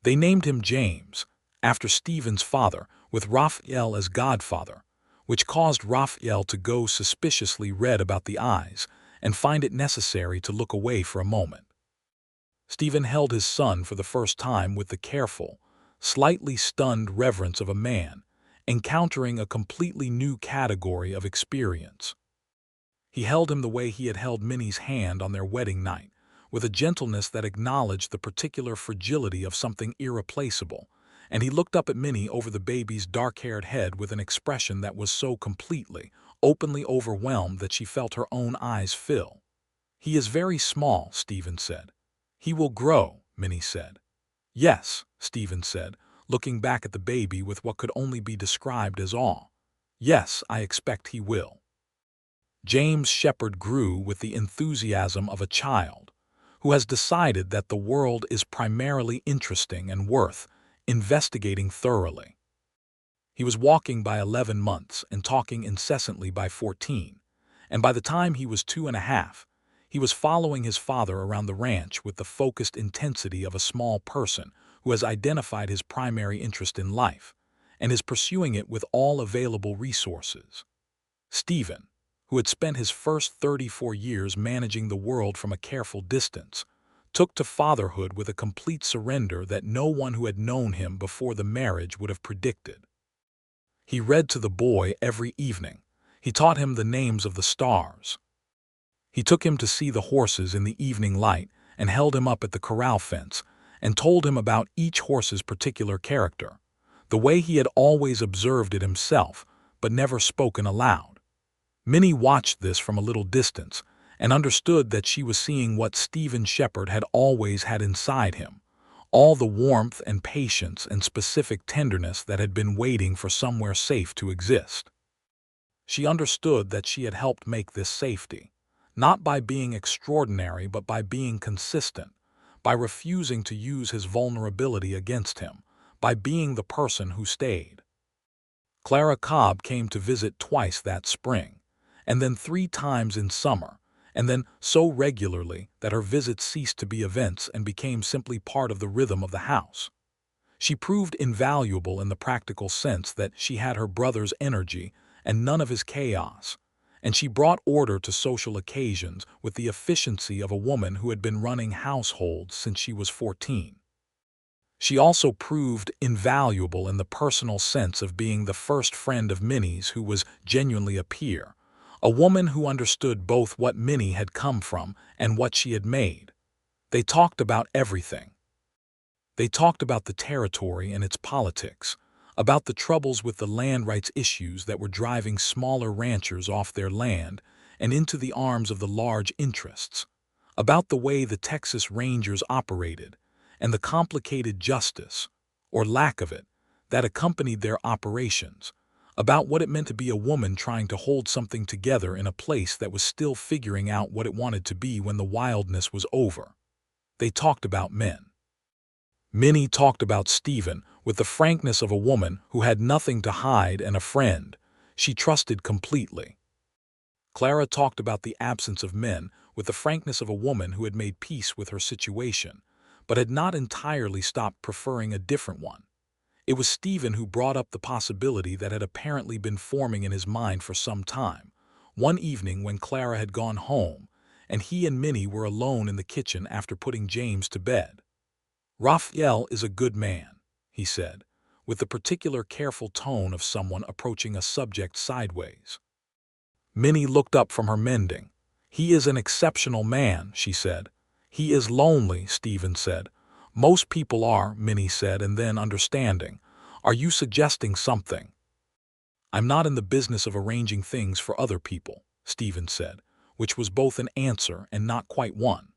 They named him James, after Stephen's father, with Raphael as godfather, which caused Raphael to go suspiciously red about the eyes and find it necessary to look away for a moment. Stephen held his son for the first time with the careful, slightly stunned reverence of a man encountering a completely new category of experience. He held him the way he had held Minnie's hand on their wedding night, with a gentleness that acknowledged the particular fragility of something irreplaceable, and he looked up at Minnie over the baby's dark-haired head with an expression that was so completely, openly overwhelmed that she felt her own eyes fill. "He is very small," Stephen said. "He will grow," Minnie said. "Yes," Stephen said, looking back at the baby with what could only be described as awe. "Yes, I expect he will." James Shepard grew with the enthusiasm of a child who has decided that the world is primarily interesting and worth investigating thoroughly. He was walking by 11 months and talking incessantly by 14, and by the time he was 2.5, he was following his father around the ranch with the focused intensity of a small person who has identified his primary interest in life and is pursuing it with all available resources. Stephen, who had spent his first 34 years managing the world from a careful distance, took to fatherhood with a complete surrender that no one who had known him before the marriage would have predicted. He read to the boy every evening. He taught him the names of the stars. He took him to see the horses in the evening light and held him up at the corral fence and told him about each horse's particular character, the way he had always observed it himself, but never spoken aloud. Minnie watched this from a little distance and understood that she was seeing what Stephen Shepard had always had inside him, all the warmth and patience and specific tenderness that had been waiting for somewhere safe to exist. She understood that she had helped make this safety, not by being extraordinary but by being consistent, by refusing to use his vulnerability against him, by being the person who stayed. Clara Cobb came to visit twice that spring, and then 3 times in summer, and then so regularly that her visits ceased to be events and became simply part of the rhythm of the house. She proved invaluable in the practical sense that she had her brother's energy and none of his chaos, and she brought order to social occasions with the efficiency of a woman who had been running households since she was 14. She also proved invaluable in the personal sense of being the first friend of Minnie's who was genuinely a peer, a woman who understood both what Minnie had come from and what she had made. They talked about everything. They talked about the territory and its politics, about the troubles with the land rights issues that were driving smaller ranchers off their land and into the arms of the large interests, about the way the Texas Rangers operated and the complicated justice, or lack of it, that accompanied their operations, about what it meant to be a woman trying to hold something together in a place that was still figuring out what it wanted to be when the wildness was over. They talked about men. Minnie talked about Stephen with the frankness of a woman who had nothing to hide and a friend she trusted completely. Clara talked about the absence of men with the frankness of a woman who had made peace with her situation, but had not entirely stopped preferring a different one. It was Stephen who brought up the possibility that had apparently been forming in his mind for some time, one evening when Clara had gone home, and he and Minnie were alone in the kitchen after putting James to bed. "Raphael is a good man," he said, with the particular careful tone of someone approaching a subject sideways. Minnie looked up from her mending. "He is an exceptional man," she said. "He is lonely," Stephen said. "Most people are," Minnie said, and then, understanding, "Are you suggesting something?" "I'm not in the business of arranging things for other people," Stephen said, which was both an answer and not quite one.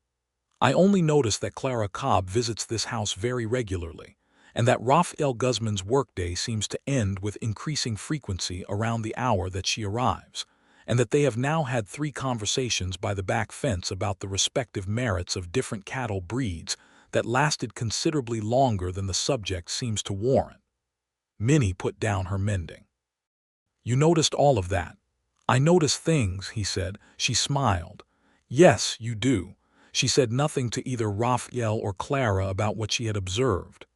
"I only notice that Clara Cobb visits this house very regularly, and that Raphael Guzman's workday seems to end with increasing frequency around the hour that she arrives, and that they have now had 3 conversations by the back fence about the respective merits of different cattle breeds that lasted considerably longer than the subject seems to warrant." Minnie put down her mending. "You noticed all of that?" "I notice things," he said. She smiled. "Yes, you do." She said nothing to either Raphael or Clara about what she had observed.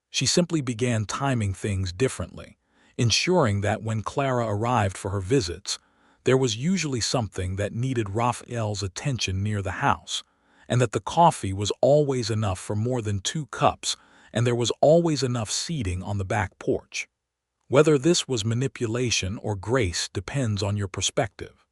She simply began timing things differently, ensuring that when Clara arrived for her visits, there was usually something that needed Raphael's attention near the house, and that the coffee was always enough for more than 2 cups, and there was always enough seating on the back porch. Whether this was manipulation or grace depends on your perspective.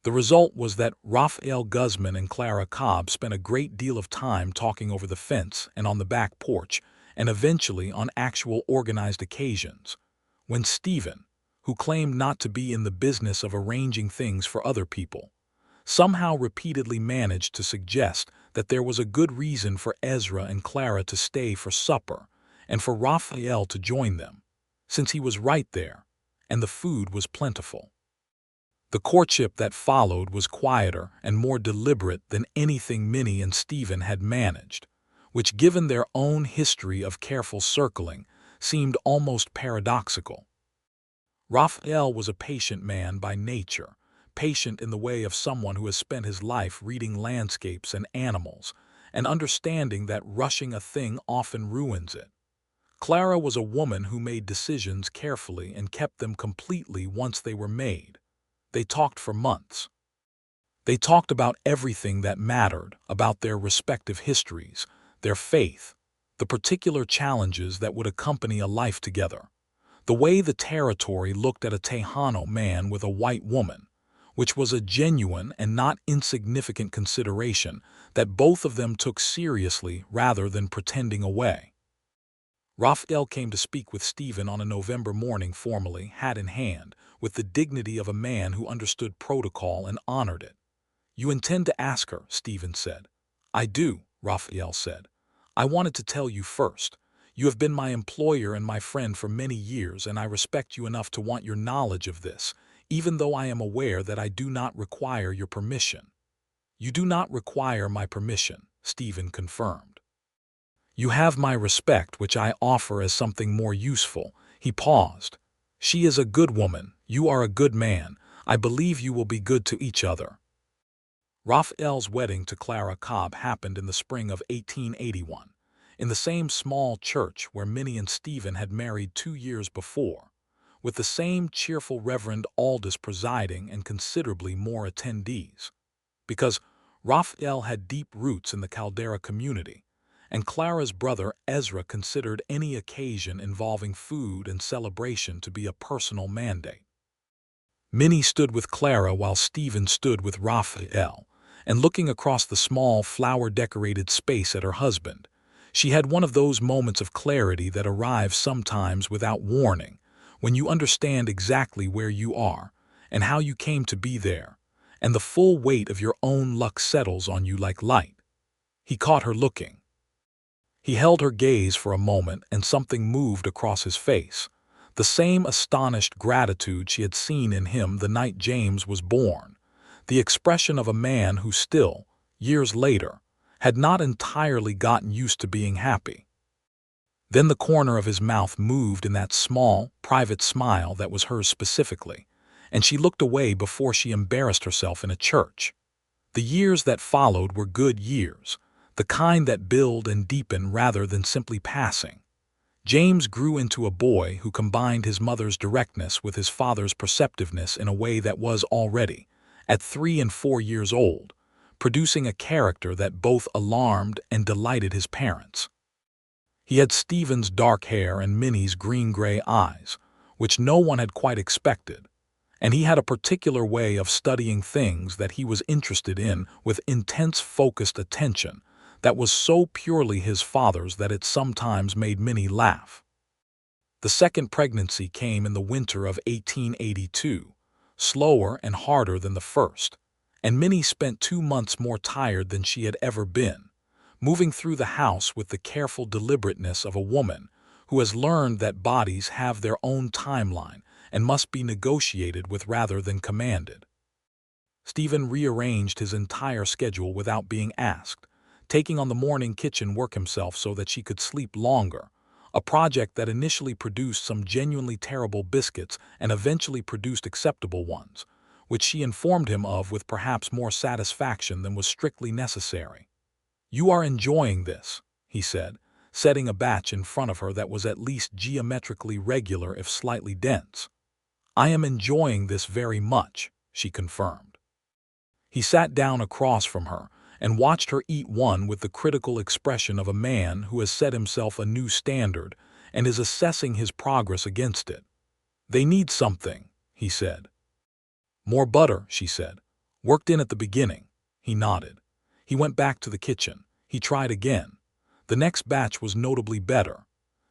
The result was that Raphael Guzman and Clara Cobb spent a great deal of time talking over the fence and on the back porch, and eventually on actual organized occasions, when Stephen, who claimed not to be in the business of arranging things for other people, somehow repeatedly managed to suggest that there was a good reason for Ezra and Clara to stay for supper and for Raphael to join them, since he was right there, and the food was plentiful. The courtship that followed was quieter and more deliberate than anything Minnie and Stephen had managed, which, given their own history of careful circling, seemed almost paradoxical. Raphael was a patient man by nature, patient in the way of someone who has spent his life reading landscapes and animals, and understanding that rushing a thing often ruins it. Clara was a woman who made decisions carefully and kept them completely once they were made. They talked for months. They talked about everything that mattered, about their respective histories, their faith, the particular challenges that would accompany a life together, the way the territory looked at a Tejano man with a white woman, which was a genuine and not insignificant consideration that both of them took seriously rather than pretending away. Raphael came to speak with Stephen on a November morning formally, hat in hand, with the dignity of a man who understood protocol and honored it. "You intend to ask her," Stephen said. "I do," Raphael said. "I wanted to tell you first. You have been my employer and my friend for many years, and I respect you enough to want your knowledge of this, even though I am aware that I do not require your permission." "You do not require my permission," Stephen confirmed. "You have my respect, which I offer as something more useful." He paused. "She is a good woman. You are a good man. I believe you will be good to each other." Raphael's wedding to Clara Cobb happened in the spring of 1881, in the same small church where Minnie and Stephen had married 2 years before, with the same cheerful Reverend Aldous presiding and considerably more attendees. Because Raphael had deep roots in the Caldera community, and Clara's brother Ezra considered any occasion involving food and celebration to be a personal mandate. Minnie stood with Clara while Stephen stood with Raphael, and looking across the small, flower-decorated space at her husband, she had one of those moments of clarity that arrive sometimes without warning, when you understand exactly where you are and how you came to be there, and the full weight of your own luck settles on you like light. He caught her looking. He held her gaze for a moment, and something moved across his face. The same astonished gratitude she had seen in him the night James was born. The expression of a man who still, years later, had not entirely gotten used to being happy. Then the corner of his mouth moved in that small, private smile that was hers specifically, and she looked away before she embarrassed herself in a church. The years that followed were good years, the kind that build and deepen rather than simply passing. James grew into a boy who combined his mother's directness with his father's perceptiveness in a way that was already, at 3 and 4 years old, producing a character that both alarmed and delighted his parents. He had Stephen's dark hair and Minnie's green-gray eyes, which no one had quite expected, and he had a particular way of studying things that he was interested in with intense focused attention that was so purely his father's that it sometimes made Minnie laugh. The second pregnancy came in the winter of 1882, slower and harder than the first, and Minnie spent 2 months more tired than she had ever been, moving through the house with the careful deliberateness of a woman who has learned that bodies have their own timeline and must be negotiated with rather than commanded. Stephen rearranged his entire schedule without being asked, taking on the morning kitchen work himself so that she could sleep longer, a project that initially produced some genuinely terrible biscuits and eventually produced acceptable ones, which she informed him of with perhaps more satisfaction than was strictly necessary. "You are enjoying this," he said, setting a batch in front of her that was at least geometrically regular if slightly dense. "I am enjoying this very much," she confirmed. He sat down across from her and watched her eat one with the critical expression of a man who has set himself a new standard and is assessing his progress against it. "They need something," he said. "More butter," she said. "Worked in at the beginning." He nodded. He went back to the kitchen. He tried again. The next batch was notably better.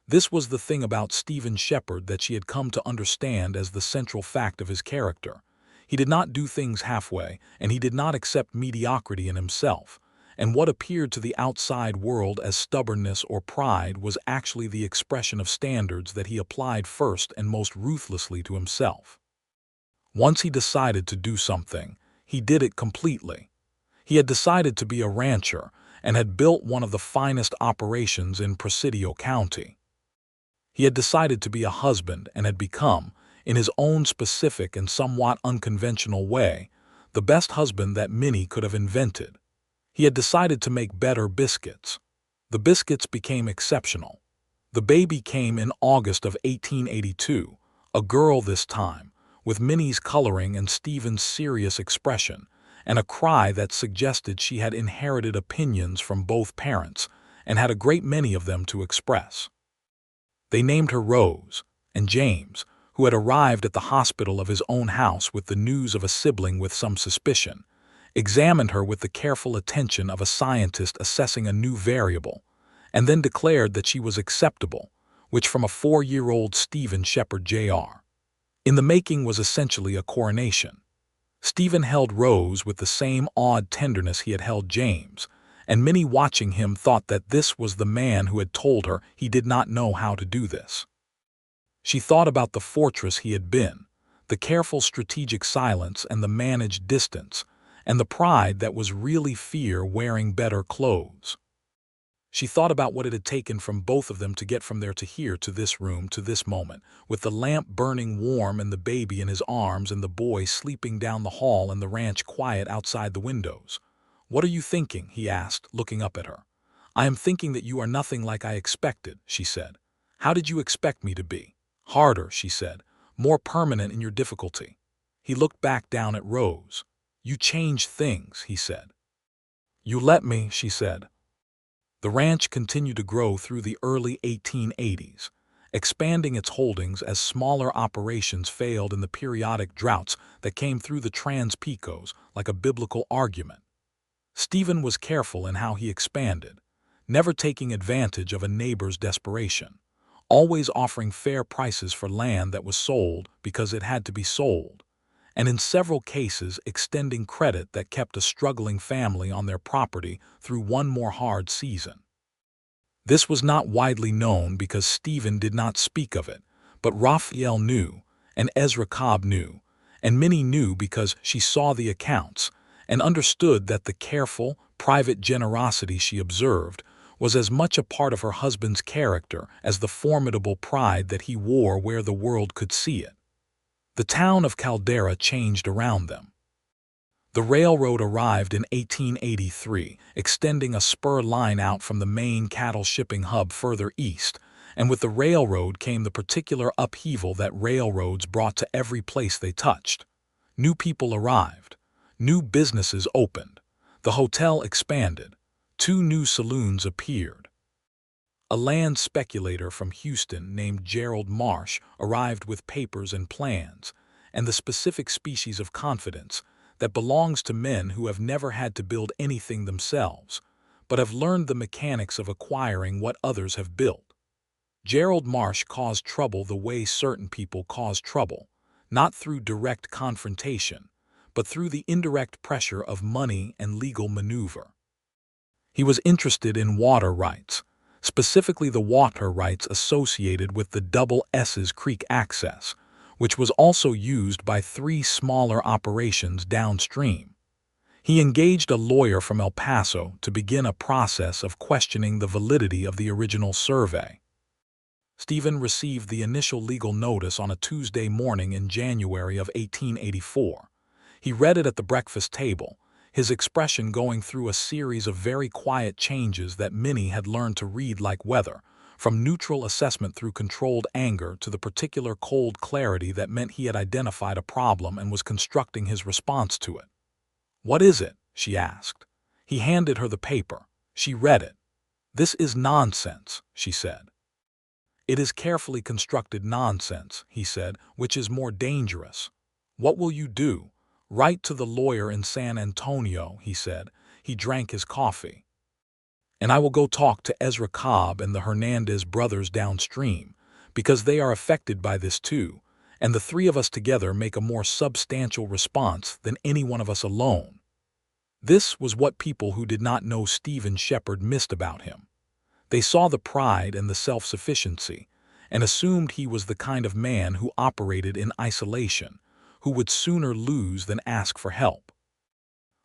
This was the thing about Stephen Shepard that she had come to understand as the central fact of his character. He did not do things halfway, and he did not accept mediocrity in himself, and what appeared to the outside world as stubbornness or pride was actually the expression of standards that he applied first and most ruthlessly to himself. Once he decided to do something, he did it completely. He had decided to be a rancher and had built one of the finest operations in Presidio County. He had decided to be a husband and had become, in his own specific and somewhat unconventional way, the best husband that Minnie could have invented. He had decided to make better biscuits. The biscuits became exceptional. The baby came in August of 1882, a girl this time, with Minnie's coloring and Stephen's serious expression, and a cry that suggested she had inherited opinions from both parents and had a great many of them to express. They named her Rose, and James, who had arrived at the hospital of his own house with the news of a sibling with some suspicion, examined her with the careful attention of a scientist assessing a new variable, and then declared that she was acceptable, which from a 4-year-old Stephen Shepard Jr. In the making was essentially a coronation. Stephen held Rose with the same awed tenderness he had held James, and Minnie watching him thought that this was the man who had told her he did not know how to do this. She thought about the fortress he had been, the careful strategic silence and the managed distance, and the pride that was really fear wearing better clothes. She thought about what it had taken from both of them to get from there to here to this room to this moment, with the lamp burning warm and the baby in his arms and the boy sleeping down the hall and the ranch quiet outside the windows. "What are you thinking?" he asked, looking up at her. "I am thinking that you are nothing like I expected," she said. "How did you expect me to be?" "Harder," she said, "more permanent in your difficulty." He looked back down at Rose. "You change things," he said. "You let me," she said. The ranch continued to grow through the early 1880s, expanding its holdings as smaller operations failed in the periodic droughts that came through the Trans-Pecos like a biblical argument. Stephen was careful in how he expanded, never taking advantage of a neighbor's desperation, always offering fair prices for land that was sold because it had to be sold, and in several cases extending credit that kept a struggling family on their property through one more hard season. This was not widely known because Stephen did not speak of it, but Raphael knew, and Ezra Cobb knew, and Minnie knew because she saw the accounts and understood that the careful, private generosity she observed was as much a part of her husband's character as the formidable pride that he wore where the world could see it. The town of Caldera changed around them. The railroad arrived in 1883, extending a spur line out from the main cattle shipping hub further east, and with the railroad came the particular upheaval that railroads brought to every place they touched. New people arrived. New businesses opened. The hotel expanded. 2 new saloons appeared. A land speculator from Houston named Gerald Marsh arrived with papers and plans, and the specific species of confidence that belongs to men who have never had to build anything themselves, but have learned the mechanics of acquiring what others have built. Gerald Marsh caused trouble the way certain people cause trouble, not through direct confrontation, but through the indirect pressure of money and legal maneuver. He was interested in water rights, specifically the water rights associated with the Double S's Creek access, which was also used by 3 smaller operations downstream. He engaged a lawyer from El Paso to begin a process of questioning the validity of the original survey. Stephen received the initial legal notice on a Tuesday morning in January of 1884. He read it at the breakfast table, his expression going through a series of very quiet changes that Minnie had learned to read like weather, from neutral assessment through controlled anger to the particular cold clarity that meant he had identified a problem and was constructing his response to it. "What is it?" she asked. He handed her the paper. She read it. "This is nonsense," she said. "It is carefully constructed nonsense," he said, "which is more dangerous." "What will you do?" "Write to the lawyer in San Antonio," he said. He drank his coffee. "And I will go talk to Ezra Cobb and the Hernandez brothers downstream, because they are affected by this too, and the 3 of us together make a more substantial response than any one of us alone." This was what people who did not know Stephen Shepard missed about him. They saw the pride and the self-sufficiency, and assumed he was the kind of man who operated in isolation, who would sooner lose than ask for help.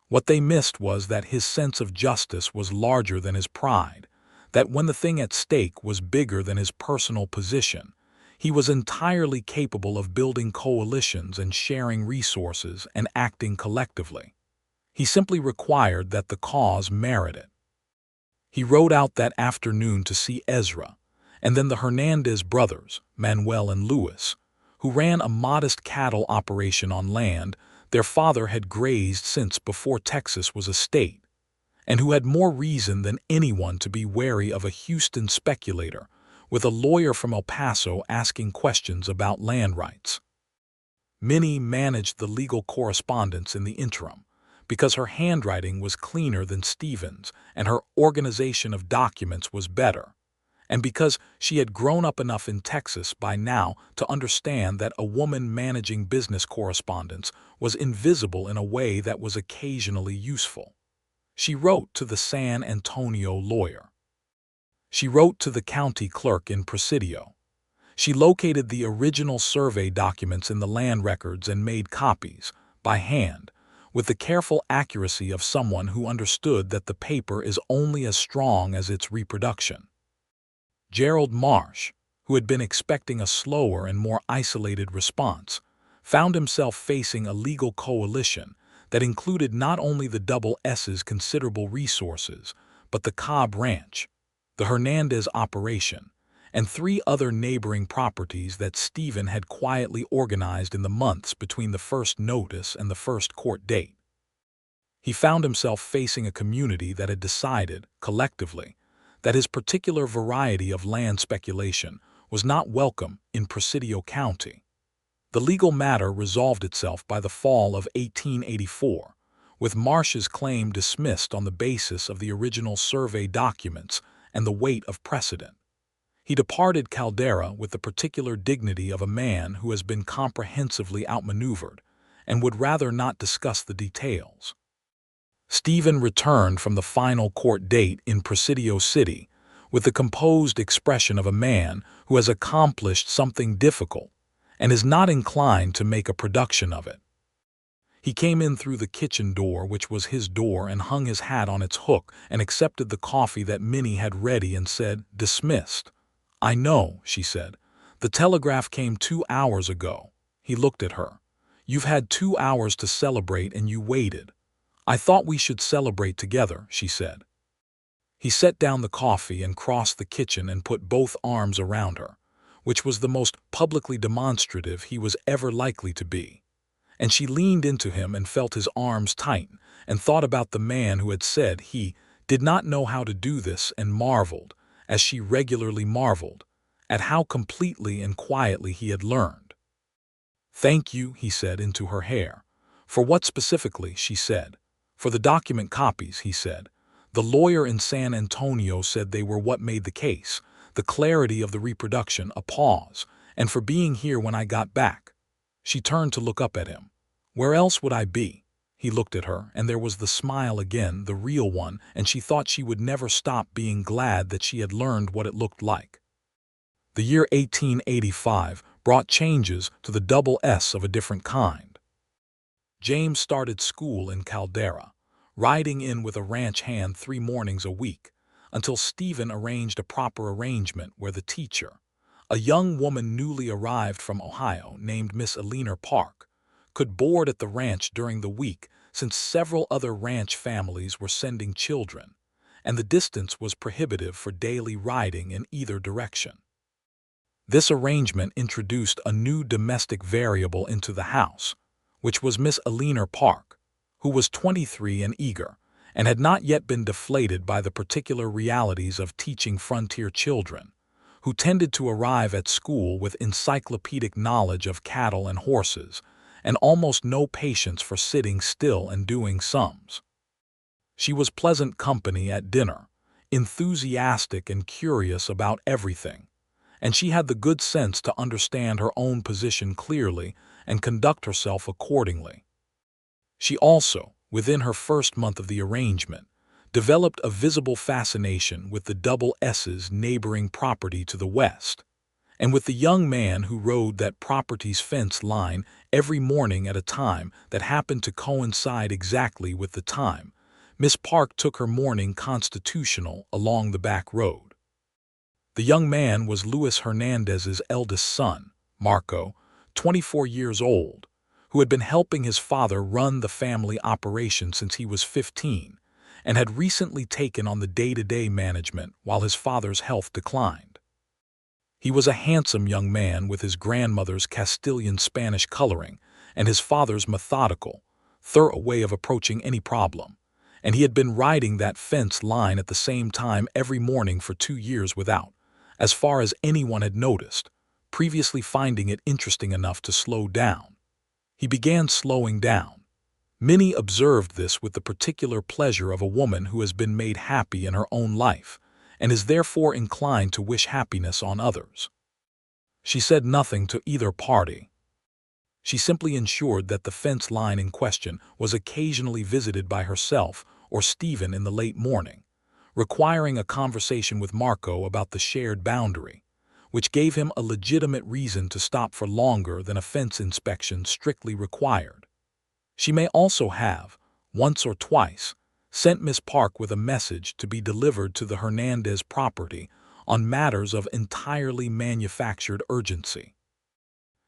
What they missed was that his sense of justice was larger than his pride, that when the thing at stake was bigger than his personal position, he was entirely capable of building coalitions and sharing resources and acting collectively. He simply required that the cause merit it. He rode out that afternoon to see Ezra, and then the Hernandez brothers, Manuel and Louis, who ran a modest cattle operation on land their father had grazed since before Texas was a state, and who had more reason than anyone to be wary of a Houston speculator with a lawyer from El Paso asking questions about land rights. Minnie managed the legal correspondence in the interim, because her handwriting was cleaner than Stephen's and her organization of documents was better, and because she had grown up enough in Texas by now to understand that a woman managing business correspondence was invisible in a way that was occasionally useful. She wrote to the San Antonio lawyer. She wrote to the county clerk in Presidio. She located the original survey documents in the land records and made copies, by hand, with the careful accuracy of someone who understood that the paper is only as strong as its reproduction. Gerald Marsh, who had been expecting a slower and more isolated response, found himself facing a legal coalition that included not only the Double S's considerable resources, but the Cobb Ranch, the Hernandez operation, and 3 other neighboring properties that Stephen had quietly organized in the months between the first notice and the first court date. He found himself facing a community that had decided, collectively, that his particular variety of land speculation was not welcome in Presidio County. The legal matter resolved itself by the fall of 1884, with Marsh's claim dismissed on the basis of the original survey documents and the weight of precedent. He departed Caldera with the particular dignity of a man who has been comprehensively outmaneuvered and would rather not discuss the details. Stephen returned from the final court date in Presidio City with the composed expression of a man who has accomplished something difficult and is not inclined to make a production of it. He came in through the kitchen door, which was his door, and hung his hat on its hook and accepted the coffee that Minnie had ready and said, "Dismissed." "I know," she said. "The telegraph came 2 hours ago." He looked at her. "You've had 2 hours to celebrate and you waited." "I thought we should celebrate together," she said. He set down the coffee and crossed the kitchen and put both arms around her, which was the most publicly demonstrative he was ever likely to be. And she leaned into him and felt his arms tighten and thought about the man who had said he did not know how to do this and marveled, as she regularly marveled, at how completely and quietly he had learned. "Thank you," he said into her hair. "For what specifically?" she said. "For the document copies," he said. "The lawyer in San Antonio said they were what made the case, the clarity of the reproduction," a pause, "and for being here when I got back." She turned to look up at him. "Where else would I be?" He looked at her, and there was the smile again, the real one, and she thought she would never stop being glad that she had learned what it looked like. The year 1885 brought changes to the double S of a different kind. James started school in Caldera, riding in with a ranch hand 3 mornings a week, until Stephen arranged a proper arrangement where the teacher, a young woman newly arrived from Ohio named Miss Eleanor Park, could board at the ranch during the week since several other ranch families were sending children, and the distance was prohibitive for daily riding in either direction. This arrangement introduced a new domestic variable into the house, which was Miss Eleanor Park, who was 23 and eager, and had not yet been deflated by the particular realities of teaching frontier children, who tended to arrive at school with encyclopedic knowledge of cattle and horses, and almost no patience for sitting still and doing sums. She was pleasant company at dinner, enthusiastic and curious about everything, and she had the good sense to understand her own position clearly and conduct herself accordingly. She also, within her first month of the arrangement, developed a visible fascination with the double S's neighboring property to the west, and with the young man who rode that property's fence line every morning at a time that happened to coincide exactly with the time Miss Park took her morning constitutional along the back road. The young man was Luis Hernandez's eldest son, Marco, 24 years old, who had been helping his father run the family operation since he was 15 and had recently taken on the day-to-day management while his father's health declined. He was a handsome young man with his grandmother's Castilian-Spanish coloring and his father's methodical, thorough way of approaching any problem, and he had been riding that fence line at the same time every morning for 2 years without, as far as anyone had noticed, previously finding it interesting enough to slow down. He began slowing down. Minnie observed this with the particular pleasure of a woman who has been made happy in her own life and is therefore inclined to wish happiness on others. She said nothing to either party. She simply ensured that the fence line in question was occasionally visited by herself or Stephen in the late morning, requiring a conversation with Marco about the shared boundary, which gave him a legitimate reason to stop for longer than a fence inspection strictly required. She may also have, once or twice, sent Miss Park with a message to be delivered to the Hernandez property on matters of entirely manufactured urgency.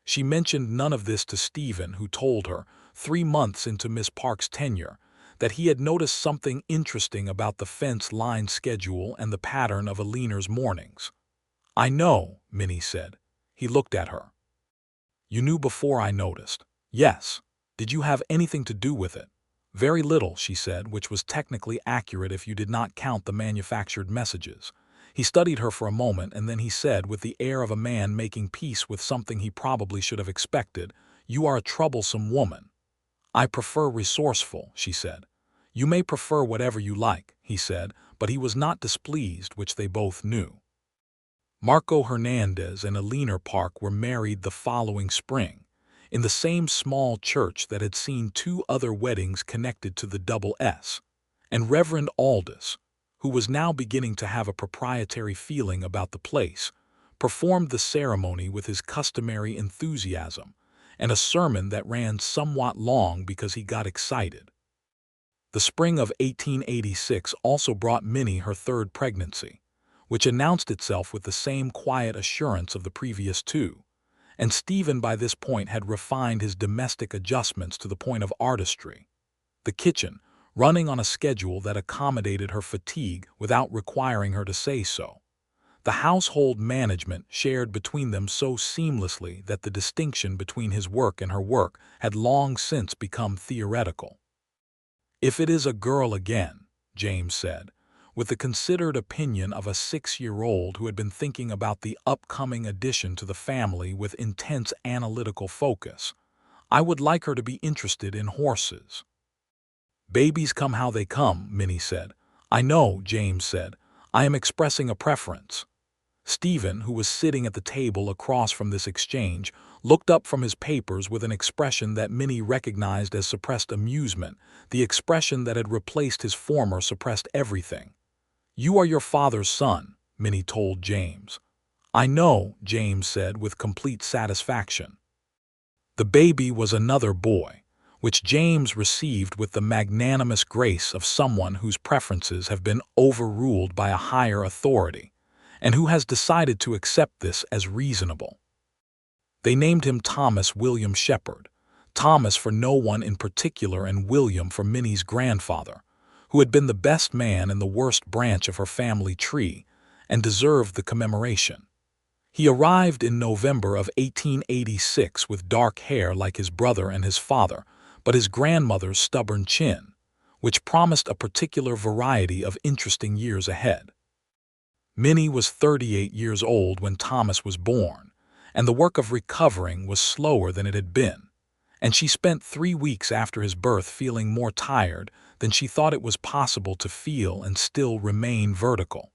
She mentioned none of this to Stephen, who told her, 3 months into Miss Park's tenure, that he had noticed something interesting about the fence line schedule and the pattern of Eleanor's mornings. "I know," Minnie said. He looked at her. "You knew before I noticed." "Yes." "Did you have anything to do with it?" "Very little," she said, which was technically accurate if you did not count the manufactured messages. He studied her for a moment, and then he said, with the air of a man making peace with something he probably should have expected, "You are a troublesome woman." "I prefer resourceful," she said. "You may prefer whatever you like," he said, but he was not displeased, which they both knew. Marco Hernandez and Eleanor Park were married the following spring, in the same small church that had seen two other weddings connected to the double S, and Reverend Aldous, who was now beginning to have a proprietary feeling about the place, performed the ceremony with his customary enthusiasm and a sermon that ran somewhat long because he got excited. The spring of 1886 also brought Minnie her third pregnancy, which announced itself with the same quiet assurance of the previous two, and Stephen by this point had refined his domestic adjustments to the point of artistry. The kitchen, running on a schedule that accommodated her fatigue without requiring her to say so. The household management shared between them so seamlessly that the distinction between his work and her work had long since become theoretical. "If it is a girl again," James said, with the considered opinion of a 6-year-old who had been thinking about the upcoming addition to the family with intense analytical focus, "I would like her to be interested in horses." "Babies come how they come," Minnie said. "I know," James said. "I am expressing a preference." Stephen, who was sitting at the table across from this exchange, looked up from his papers with an expression that Minnie recognized as suppressed amusement, the expression that had replaced his former suppressed everything. "You are your father's son," Minnie told James. "I know," James said with complete satisfaction. The baby was another boy, which James received with the magnanimous grace of someone whose preferences have been overruled by a higher authority, and who has decided to accept this as reasonable. They named him Thomas William Shepard, Thomas for no one in particular and William for Minnie's grandfather, who had been the best man in the worst branch of her family tree and deserved the commemoration. He arrived in November of 1886 with dark hair like his brother and his father, but his grandmother's stubborn chin, which promised a particular variety of interesting years ahead. Minnie was 38 years old when Thomas was born, and the work of recovering was slower than it had been, and she spent 3 weeks after his birth feeling more tired than she thought it was possible to feel and still remain vertical.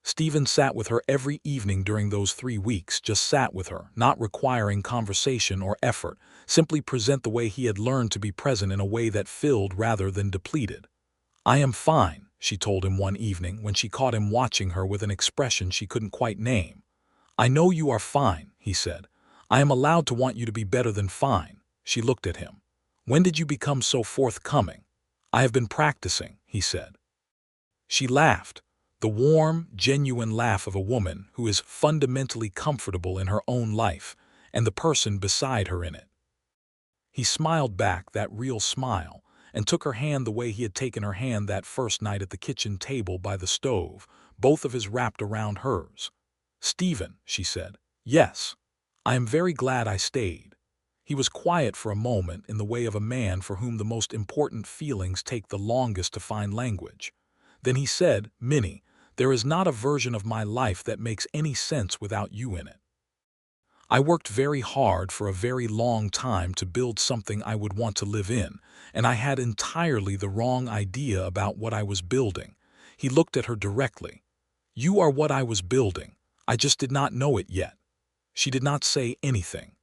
Stephen sat with her every evening during those 3 weeks, just sat with her, not requiring conversation or effort, simply present the way he had learned to be present in a way that filled rather than depleted. "I am fine," she told him one evening when she caught him watching her with an expression she couldn't quite name. "I know you are fine," he said. "I am allowed to want you to be better than fine." She looked at him. "When did you become so forthcoming?" "I have been practicing," he said. She laughed, the warm, genuine laugh of a woman who is fundamentally comfortable in her own life and the person beside her in it. He smiled back, that real smile, and took her hand the way he had taken her hand that first night at the kitchen table by the stove, both of his wrapped around hers. "Stephen," she said. "Yes. I am very glad I stayed." He was quiet for a moment in the way of a man for whom the most important feelings take the longest to find language. Then he said, "Minnie, there is not a version of my life that makes any sense without you in it. I worked very hard for a very long time to build something I would want to live in, and I had entirely the wrong idea about what I was building." He looked at her directly. "You are what I was building. I just did not know it yet." She did not say anything.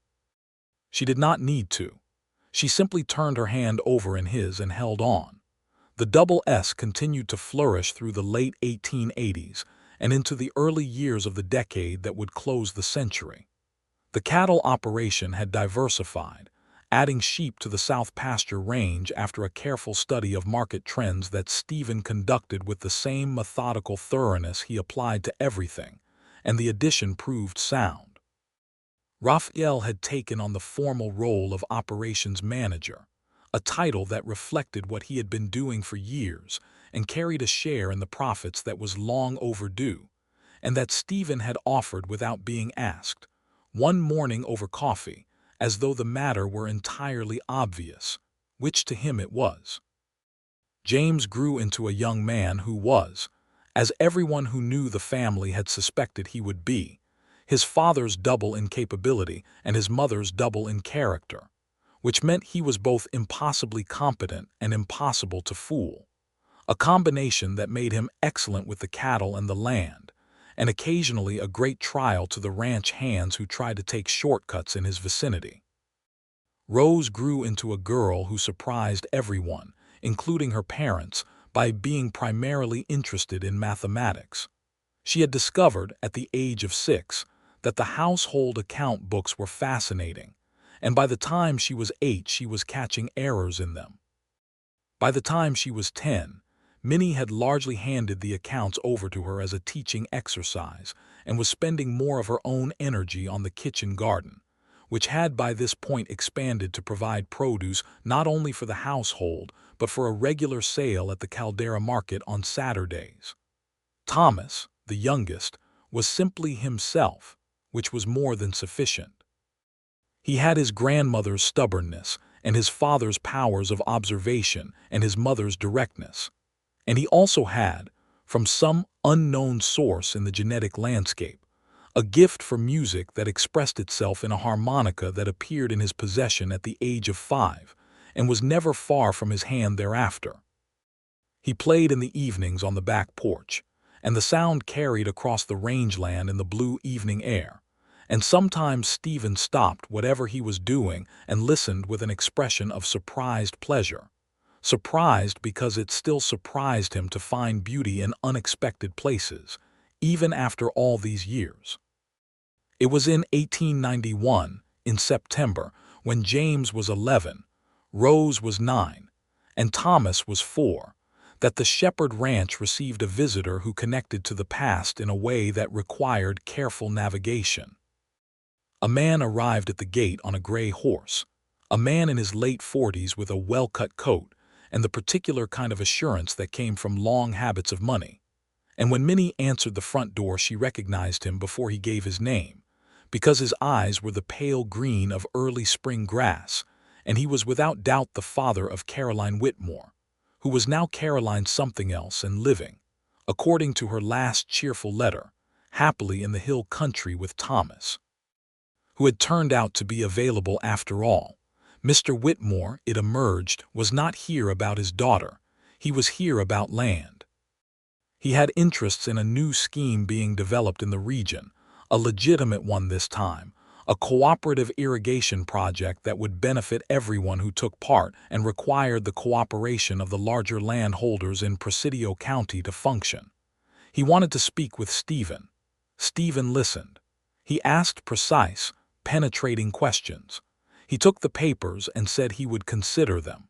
She did not need to. She simply turned her hand over in his and held on. The double S continued to flourish through the late 1880s and into the early years of the decade that would close the century. The cattle operation had diversified, adding sheep to the South Pasture Range after a careful study of market trends that Stephen conducted with the same methodical thoroughness he applied to everything, and the addition proved sound. Raphael had taken on the formal role of operations manager, a title that reflected what he had been doing for years and carried a share in the profits that was long overdue, and that Stephen had offered without being asked, one morning over coffee, as though the matter were entirely obvious, which to him it was. James grew into a young man who was, as everyone who knew the family had suspected he would be, his father's double in capability and his mother's double in character, which meant he was both impossibly competent and impossible to fool, a combination that made him excellent with the cattle and the land, and occasionally a great trial to the ranch hands who tried to take shortcuts in his vicinity. Rose grew into a girl who surprised everyone, including her parents, by being primarily interested in mathematics. She had discovered, at the age of 6, that the household account books were fascinating, and by the time she was 8 she was catching errors in them. By the time she was 10, Minnie had largely handed the accounts over to her as a teaching exercise and was spending more of her own energy on the kitchen garden, which had by this point expanded to provide produce not only for the household but for a regular sale at the Caldera market on Saturdays. Thomas, the youngest, was simply himself, which was more than sufficient. He had his grandmother's stubbornness and his father's powers of observation and his mother's directness. And he also had, from some unknown source in the genetic landscape, a gift for music that expressed itself in a harmonica that appeared in his possession at the age of 5 and was never far from his hand thereafter. He played in the evenings on the back porch, and the sound carried across the rangeland in the blue evening air, and sometimes Stephen stopped whatever he was doing and listened with an expression of surprised pleasure. Surprised because it still surprised him to find beauty in unexpected places, even after all these years. It was in 1891, in September, when James was 11, Rose was 9, and Thomas was 4, that the Shepard Ranch received a visitor who connected to the past in a way that required careful navigation. A man arrived at the gate on a gray horse, a man in his late 40s with a well-cut coat and the particular kind of assurance that came from long habits of money. And when Minnie answered the front door she recognized him before he gave his name, because his eyes were the pale green of early spring grass, and he was without doubt the father of Caroline Whitmore, who was now Caroline something else and living, according to her last cheerful letter, happily in the hill country with Thomas, who had turned out to be available after all. Mr. Whitmore, it emerged, was not here about his daughter, he was here about land. He had interests in a new scheme being developed in the region, a legitimate one this time, a cooperative irrigation project that would benefit everyone who took part and required the cooperation of the larger landholders in Presidio County to function. He wanted to speak with Stephen. Stephen listened. He asked precise, penetrating questions. He took the papers and said he would consider them.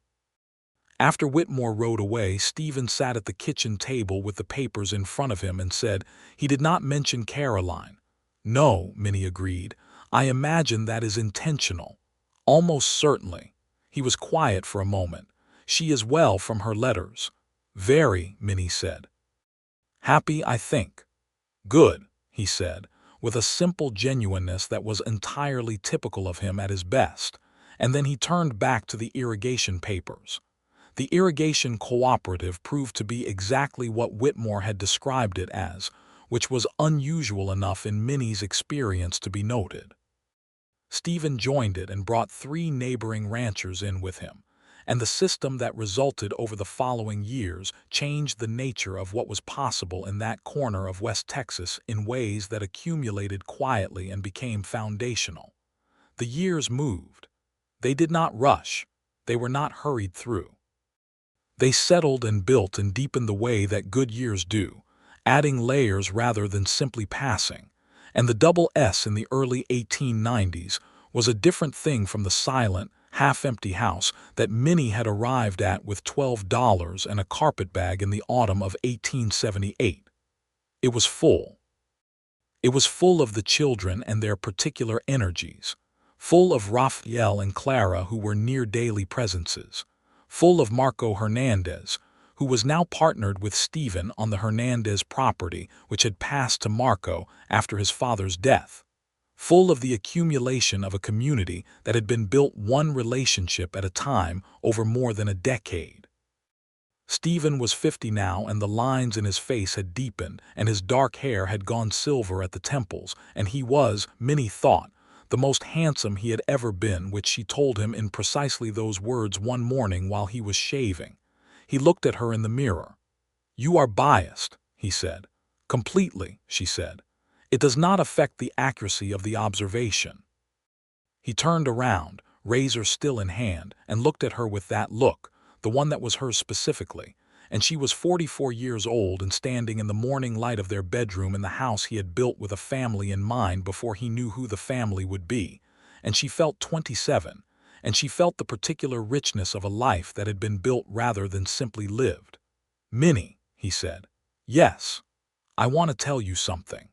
After Whitmore rode away, Stephen sat at the kitchen table with the papers in front of him and said he did not mention Caroline. No, Minnie agreed. I imagine that is intentional. Almost certainly. He was quiet for a moment. She is well from her letters. Very, Minnie said. Happy, I think. Good, he said, with a simple genuineness that was entirely typical of him at his best, and then he turned back to the irrigation papers. The irrigation cooperative proved to be exactly what Whitmore had described it as, which was unusual enough in Minnie's experience to be noted. Stephen joined it and brought 3 neighboring ranchers in with him, and the system that resulted over the following years changed the nature of what was possible in that corner of West Texas in ways that accumulated quietly and became foundational. The years moved. They did not rush. They were not hurried through. They settled and built and deepened the way that good years do, adding layers rather than simply passing, and the double S in the early 1890s was a different thing from the silent, half-empty house that Minnie had arrived at with $12 and a carpetbag in the autumn of 1878. It was full. It was full of the children and their particular energies, full of Raphael and Clara who were near-daily presences, full of Marco Hernandez, who was now partnered with Stephen on the Hernandez property which had passed to Marco after his father's death, full of the accumulation of a community that had been built one relationship at a time over more than a decade. Stephen was 50 now, and the lines in his face had deepened, and his dark hair had gone silver at the temples, and he was, Minnie thought, the most handsome he had ever been, which she told him in precisely those words one morning while he was shaving. He looked at her in the mirror. "You are biased," he said. "Completely," she said. "It does not affect the accuracy of the observation." He turned around, razor still in hand, and looked at her with that look, the one that was hers specifically, and she was 44 years old and standing in the morning light of their bedroom in the house he had built with a family in mind before he knew who the family would be, and she felt 27, and she felt the particular richness of a life that had been built rather than simply lived. "Minnie," he said. "Yes. I want to tell you something."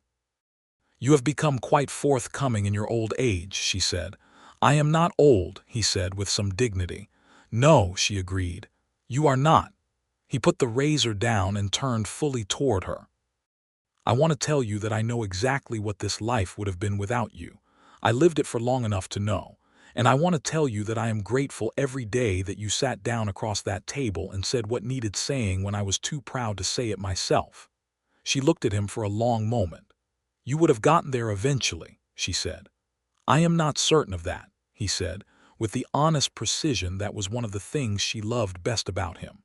"You have become quite forthcoming in your old age," she said. "I am not old," he said with some dignity. "No," she agreed. "You are not." He put the razor down and turned fully toward her. "I want to tell you that I know exactly what this life would have been without you. I lived it for long enough to know. And I want to tell you that I am grateful every day that you sat down across that table and said what needed saying when I was too proud to say it myself." She looked at him for a long moment. "You would have gotten there eventually," she said. "I am not certain of that," he said, with the honest precision that was one of the things she loved best about him.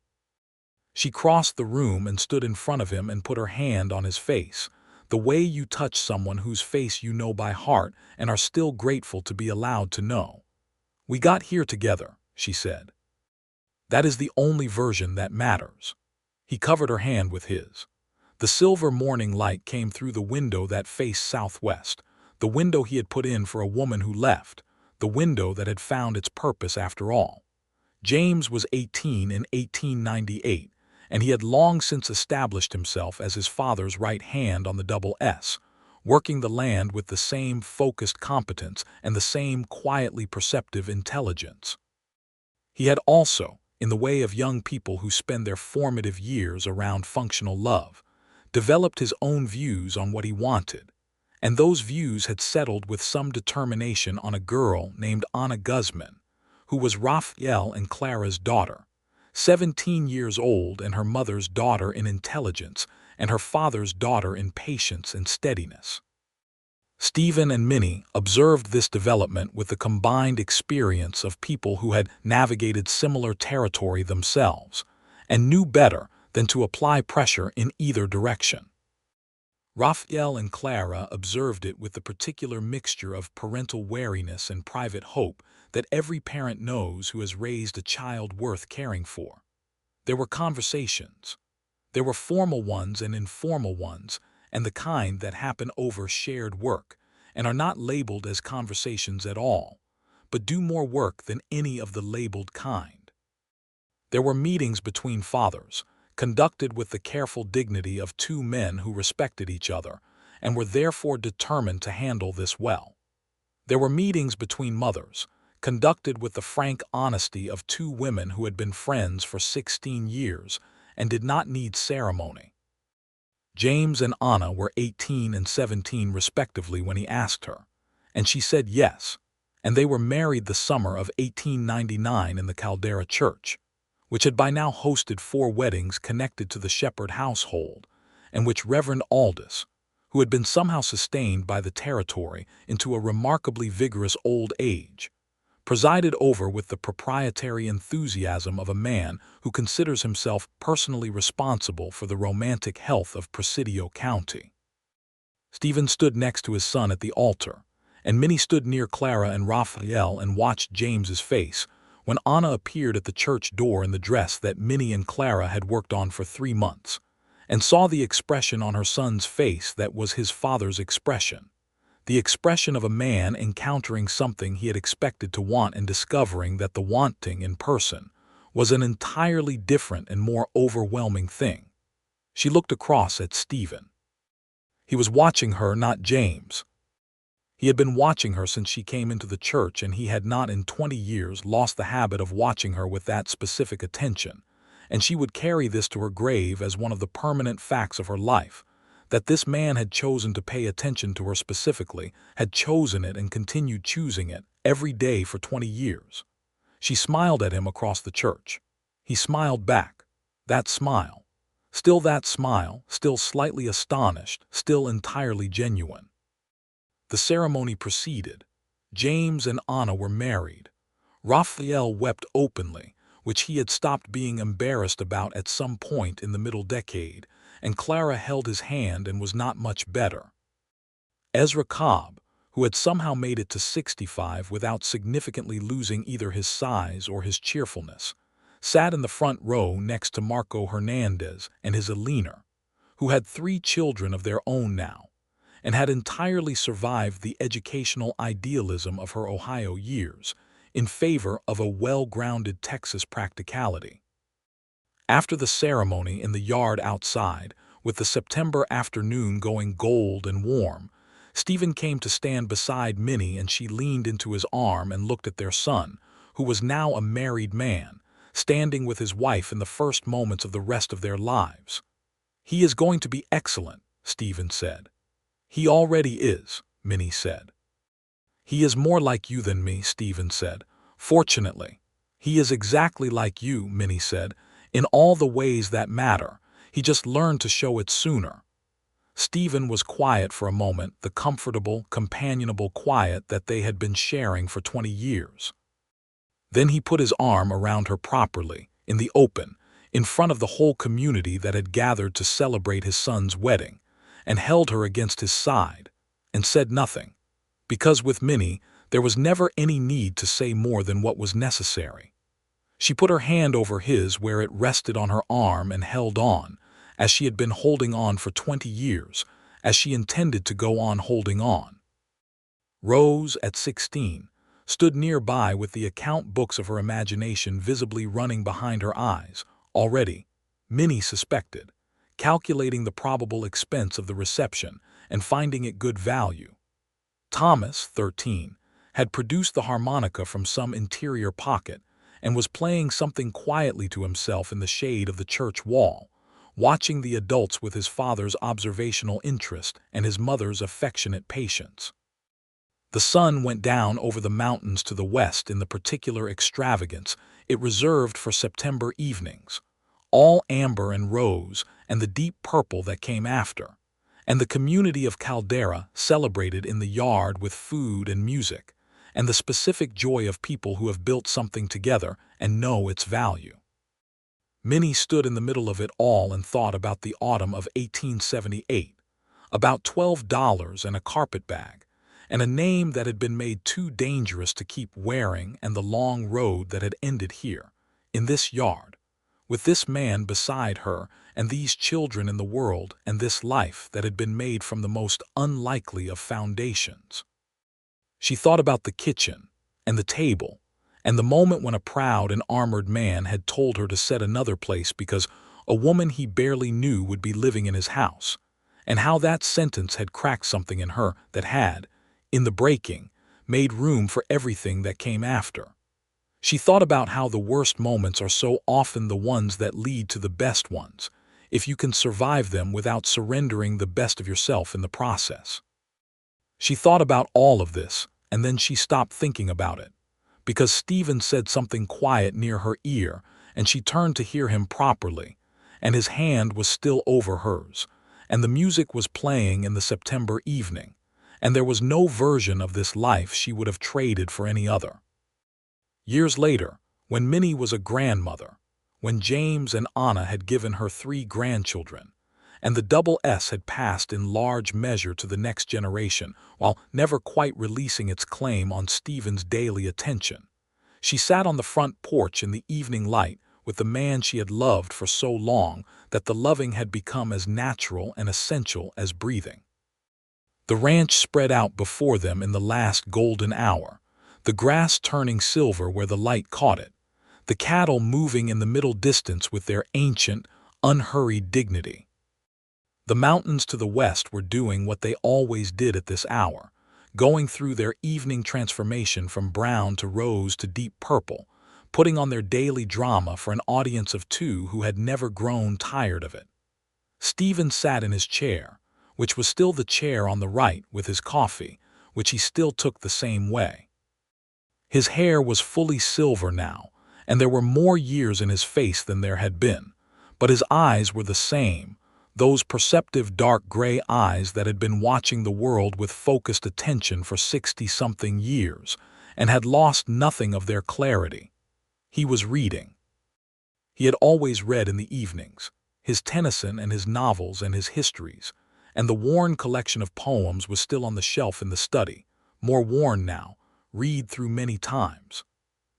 She crossed the room and stood in front of him and put her hand on his face, the way you touch someone whose face you know by heart and are still grateful to be allowed to know. "We got here together," she said. "That is the only version that matters." He covered her hand with his. The silver morning light came through the window that faced southwest, the window he had put in for a woman who left, the window that had found its purpose after all. James was 18 in 1898, and he had long since established himself as his father's right hand on the double S, working the land with the same focused competence and the same quietly perceptive intelligence. He had also, in the way of young people who spend their formative years around functional love, developed his own views on what he wanted, and those views had settled with some determination on a girl named Anna Guzman, who was Raphael and Clara's daughter, 17 years old and her mother's daughter in intelligence and her father's daughter in patience and steadiness. Stephen and Minnie observed this development with the combined experience of people who had navigated similar territory themselves and knew better than to apply pressure in either direction. Raphael and Clara observed it with the particular mixture of parental wariness and private hope that every parent knows who has raised a child worth caring for. There were conversations. There were formal ones and informal ones, and the kind that happen over shared work, and are not labeled as conversations at all, but do more work than any of the labeled kind. There were meetings between fathers, conducted with the careful dignity of two men who respected each other, and were therefore determined to handle this well. There were meetings between mothers, conducted with the frank honesty of two women who had been friends for 16 years and did not need ceremony. James and Anna were 18 and 17 respectively when he asked her, and she said yes, and they were married the summer of 1899 in the Caldera Church, which had by now hosted 4 weddings connected to the Shepard household, and which Reverend Aldous, who had been somehow sustained by the territory into a remarkably vigorous old age, presided over with the proprietary enthusiasm of a man who considers himself personally responsible for the romantic health of Presidio County. Stephen stood next to his son at the altar, and Minnie stood near Clara and Raphael and watched James's face when Anna appeared at the church door in the dress that Minnie and Clara had worked on for 3 months, and saw the expression on her son's face that was his father's expression, the expression of a man encountering something he had expected to want and discovering that the wanting in person was an entirely different and more overwhelming thing. She looked across at Stephen. He was watching her, not James. He had been watching her since she came into the church, and he had not in 20 years lost the habit of watching her with that specific attention, and she would carry this to her grave as one of the permanent facts of her life, that this man had chosen to pay attention to her specifically, had chosen it and continued choosing it every day for 20 years. She smiled at him across the church. He smiled back. That smile. Still that smile, still slightly astonished, still entirely genuine. The ceremony proceeded. James and Anna were married. Raphael wept openly, which he had stopped being embarrassed about at some point in the middle decade, and Clara held his hand and was not much better. Ezra Cobb, who had somehow made it to 65 without significantly losing either his size or his cheerfulness, sat in the front row next to Marco Hernandez and his Eleanor, who had 3 children of their own now, and had entirely survived the educational idealism of her Ohio years in favor of a well-grounded Texas practicality. After the ceremony in the yard outside, with the September afternoon going gold and warm, Stephen came to stand beside Minnie, and she leaned into his arm and looked at their son, who was now a married man, standing with his wife in the first moments of the rest of their lives. "He is going to be excellent," Stephen said. "He already is," Minnie said. "He is more like you than me," Stephen said. "Fortunately." "He is exactly like you," Minnie said, "in all the ways that matter. He just learned to show it sooner." Stephen was quiet for a moment, the comfortable, companionable quiet that they had been sharing for 20 years. Then he put his arm around her properly, in the open, in front of the whole community that had gathered to celebrate his son's wedding, and held her against his side, and said nothing, because with Minnie there was never any need to say more than what was necessary. She put her hand over his where it rested on her arm and held on, as she had been holding on for 20 years, as she intended to go on holding on. Rose, at 16, stood nearby with the account books of her imagination visibly running behind her eyes, already, Minnie suspected, calculating the probable expense of the reception and finding it good value. Thomas, 13, had produced the harmonica from some interior pocket and was playing something quietly to himself in the shade of the church wall, watching the adults with his father's observational interest and his mother's affectionate patience. The sun went down over the mountains to the west in the particular extravagance it reserved for September evenings, all amber and rose and the deep purple that came after, and the community of Caldera celebrated in the yard with food and music, and the specific joy of people who have built something together and know its value. Minnie stood in the middle of it all and thought about the autumn of 1878, about $12 and a carpetbag, and a name that had been made too dangerous to keep wearing, and the long road that had ended here, in this yard, with this man beside her and these children in the world, and this life that had been made from the most unlikely of foundations. She thought about the kitchen and the table, and the moment when a proud and armored man had told her to set another place because a woman he barely knew would be living in his house, and how that sentence had cracked something in her that had, in the breaking, made room for everything that came after. She thought about how the worst moments are so often the ones that lead to the best ones, if you can survive them without surrendering the best of yourself in the process. She thought about all of this, and then she stopped thinking about it, because Stephen said something quiet near her ear, and she turned to hear him properly, and his hand was still over hers, and the music was playing in the September evening, and there was no version of this life she would have traded for any other. Years later, when Minnie was a grandmother, when James and Anna had given her 3 grandchildren, and the double S had passed in large measure to the next generation while never quite releasing its claim on Stephen's daily attention, she sat on the front porch in the evening light with the man she had loved for so long that the loving had become as natural and essential as breathing. The ranch spread out before them in the last golden hour, the grass turning silver where the light caught it, the cattle moving in the middle distance with their ancient, unhurried dignity. The mountains to the west were doing what they always did at this hour, going through their evening transformation from brown to rose to deep purple, putting on their daily drama for an audience of 2 who had never grown tired of it. Stephen sat in his chair, which was still the chair on the right, with his coffee, which he still took the same way. His hair was fully silver now, and there were more years in his face than there had been, but his eyes were the same, those perceptive dark gray eyes that had been watching the world with focused attention for 60-something years and had lost nothing of their clarity. He was reading. He had always read in the evenings, his Tennyson and his novels and his histories, and the worn collection of poems was still on the shelf in the study, more worn now, read through many times.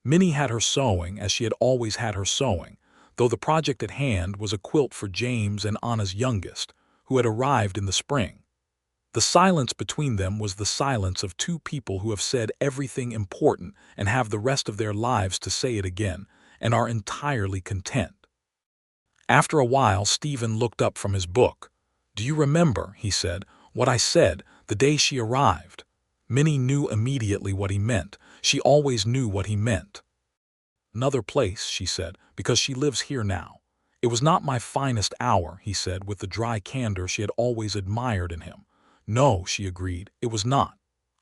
Minnie had her sewing as she had always had her sewing, though the project at hand was a quilt for James and Anna's youngest, who had arrived in the spring. The silence between them was the silence of two people who have said everything important and have the rest of their lives to say it again, and are entirely content. After a while, Stephen looked up from his book. "Do you remember," he said, "what I said the day she arrived?" Minnie knew immediately what he meant. She always knew what he meant. "Another place," she said, "because she lives here now." "It was not my finest hour," he said, with the dry candor she had always admired in him. "No," she agreed, "it was not.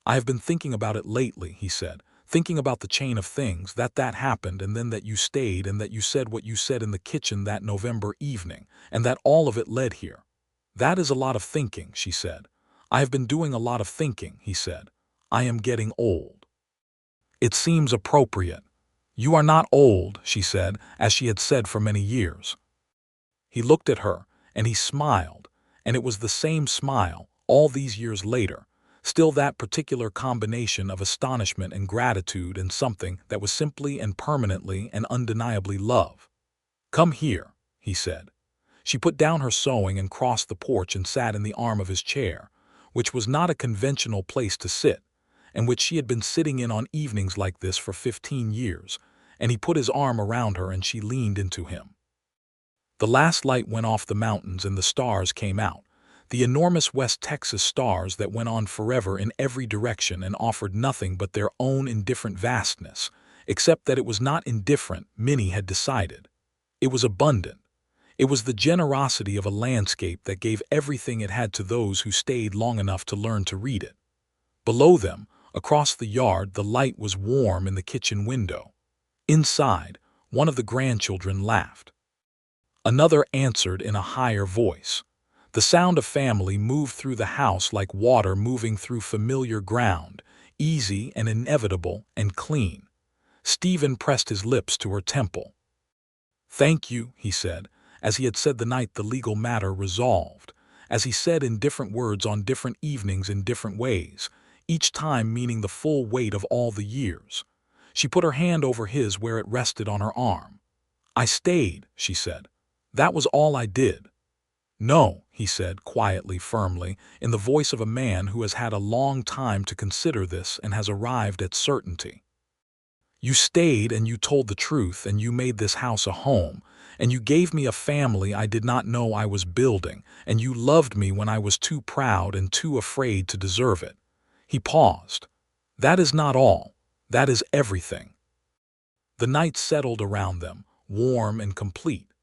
I have been thinking about it lately," he said, "thinking about the chain of things, that happened, and then that you stayed, and that you said what you said in the kitchen that November evening, and that all of it led here." "That is a lot of thinking," she said. "I have been doing a lot of thinking," he said. "I am getting old." "It seems appropriate." "You are not old," she said, as she had said for many years. He looked at her, and he smiled, and it was the same smile, all these years later, still that particular combination of astonishment and gratitude and something that was simply and permanently and undeniably love. "Come here," he said. She put down her sewing and crossed the porch and sat in the arm of his chair, which was not a conventional place to sit, and which she had been sitting in on evenings like this for 15 years, and he put his arm around her and she leaned into him. The last light went off the mountains and the stars came out, the enormous West Texas stars that went on forever in every direction and offered nothing but their own indifferent vastness, except that it was not indifferent, Minnie had decided. It was abundant. It was the generosity of a landscape that gave everything it had to those who stayed long enough to learn to read it. Below them, across the yard, the light was warm in the kitchen window. Inside, one of the grandchildren laughed. Another answered in a higher voice. The sound of family moved through the house like water moving through familiar ground, easy and inevitable and clean. Stephen pressed his lips to her temple. "Thank you," he said, as he had said the night the legal matter resolved, as he said in different words on different evenings in different ways, each time meaning the full weight of all the years. She put her hand over his where it rested on her arm. "I stayed," she said. "That was all I did." "No," he said, quietly, firmly, in the voice of a man who has had a long time to consider this and has arrived at certainty. "You stayed and you told the truth and you made this house a home, and you gave me a family I did not know I was building, and you loved me when I was too proud and too afraid to deserve it." He paused. "That is not all. That is everything." The night settled around them, warm and complete.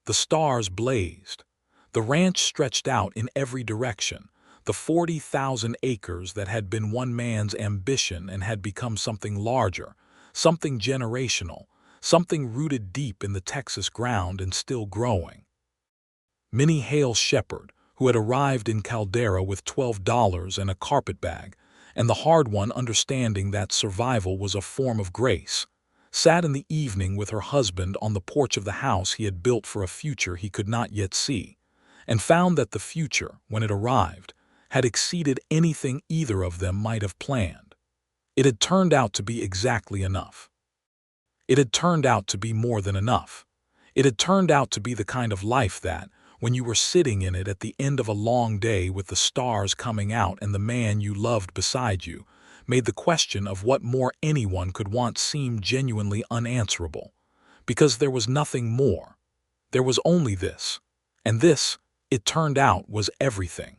The stars blazed. The ranch stretched out in every direction, the 40,000 acres that had been one man's ambition and had become something larger, something generational, something rooted deep in the Texas ground and still growing. Minnie Hale Shepard, who had arrived in Caldera with $12 and a carpetbag, and the hard one understanding that survival was a form of grace, sat in the evening with her husband on the porch of the house he had built for a future he could not yet see, and found that the future, when it arrived, had exceeded anything either of them might have planned. It had turned out to be exactly enough. It had turned out to be more than enough. It had turned out to be the kind of life that, when you were sitting in it at the end of a long day with the stars coming out and the man you loved beside you, made the question of what more anyone could want seem genuinely unanswerable. Because there was nothing more. There was only this. And this, it turned out, was everything.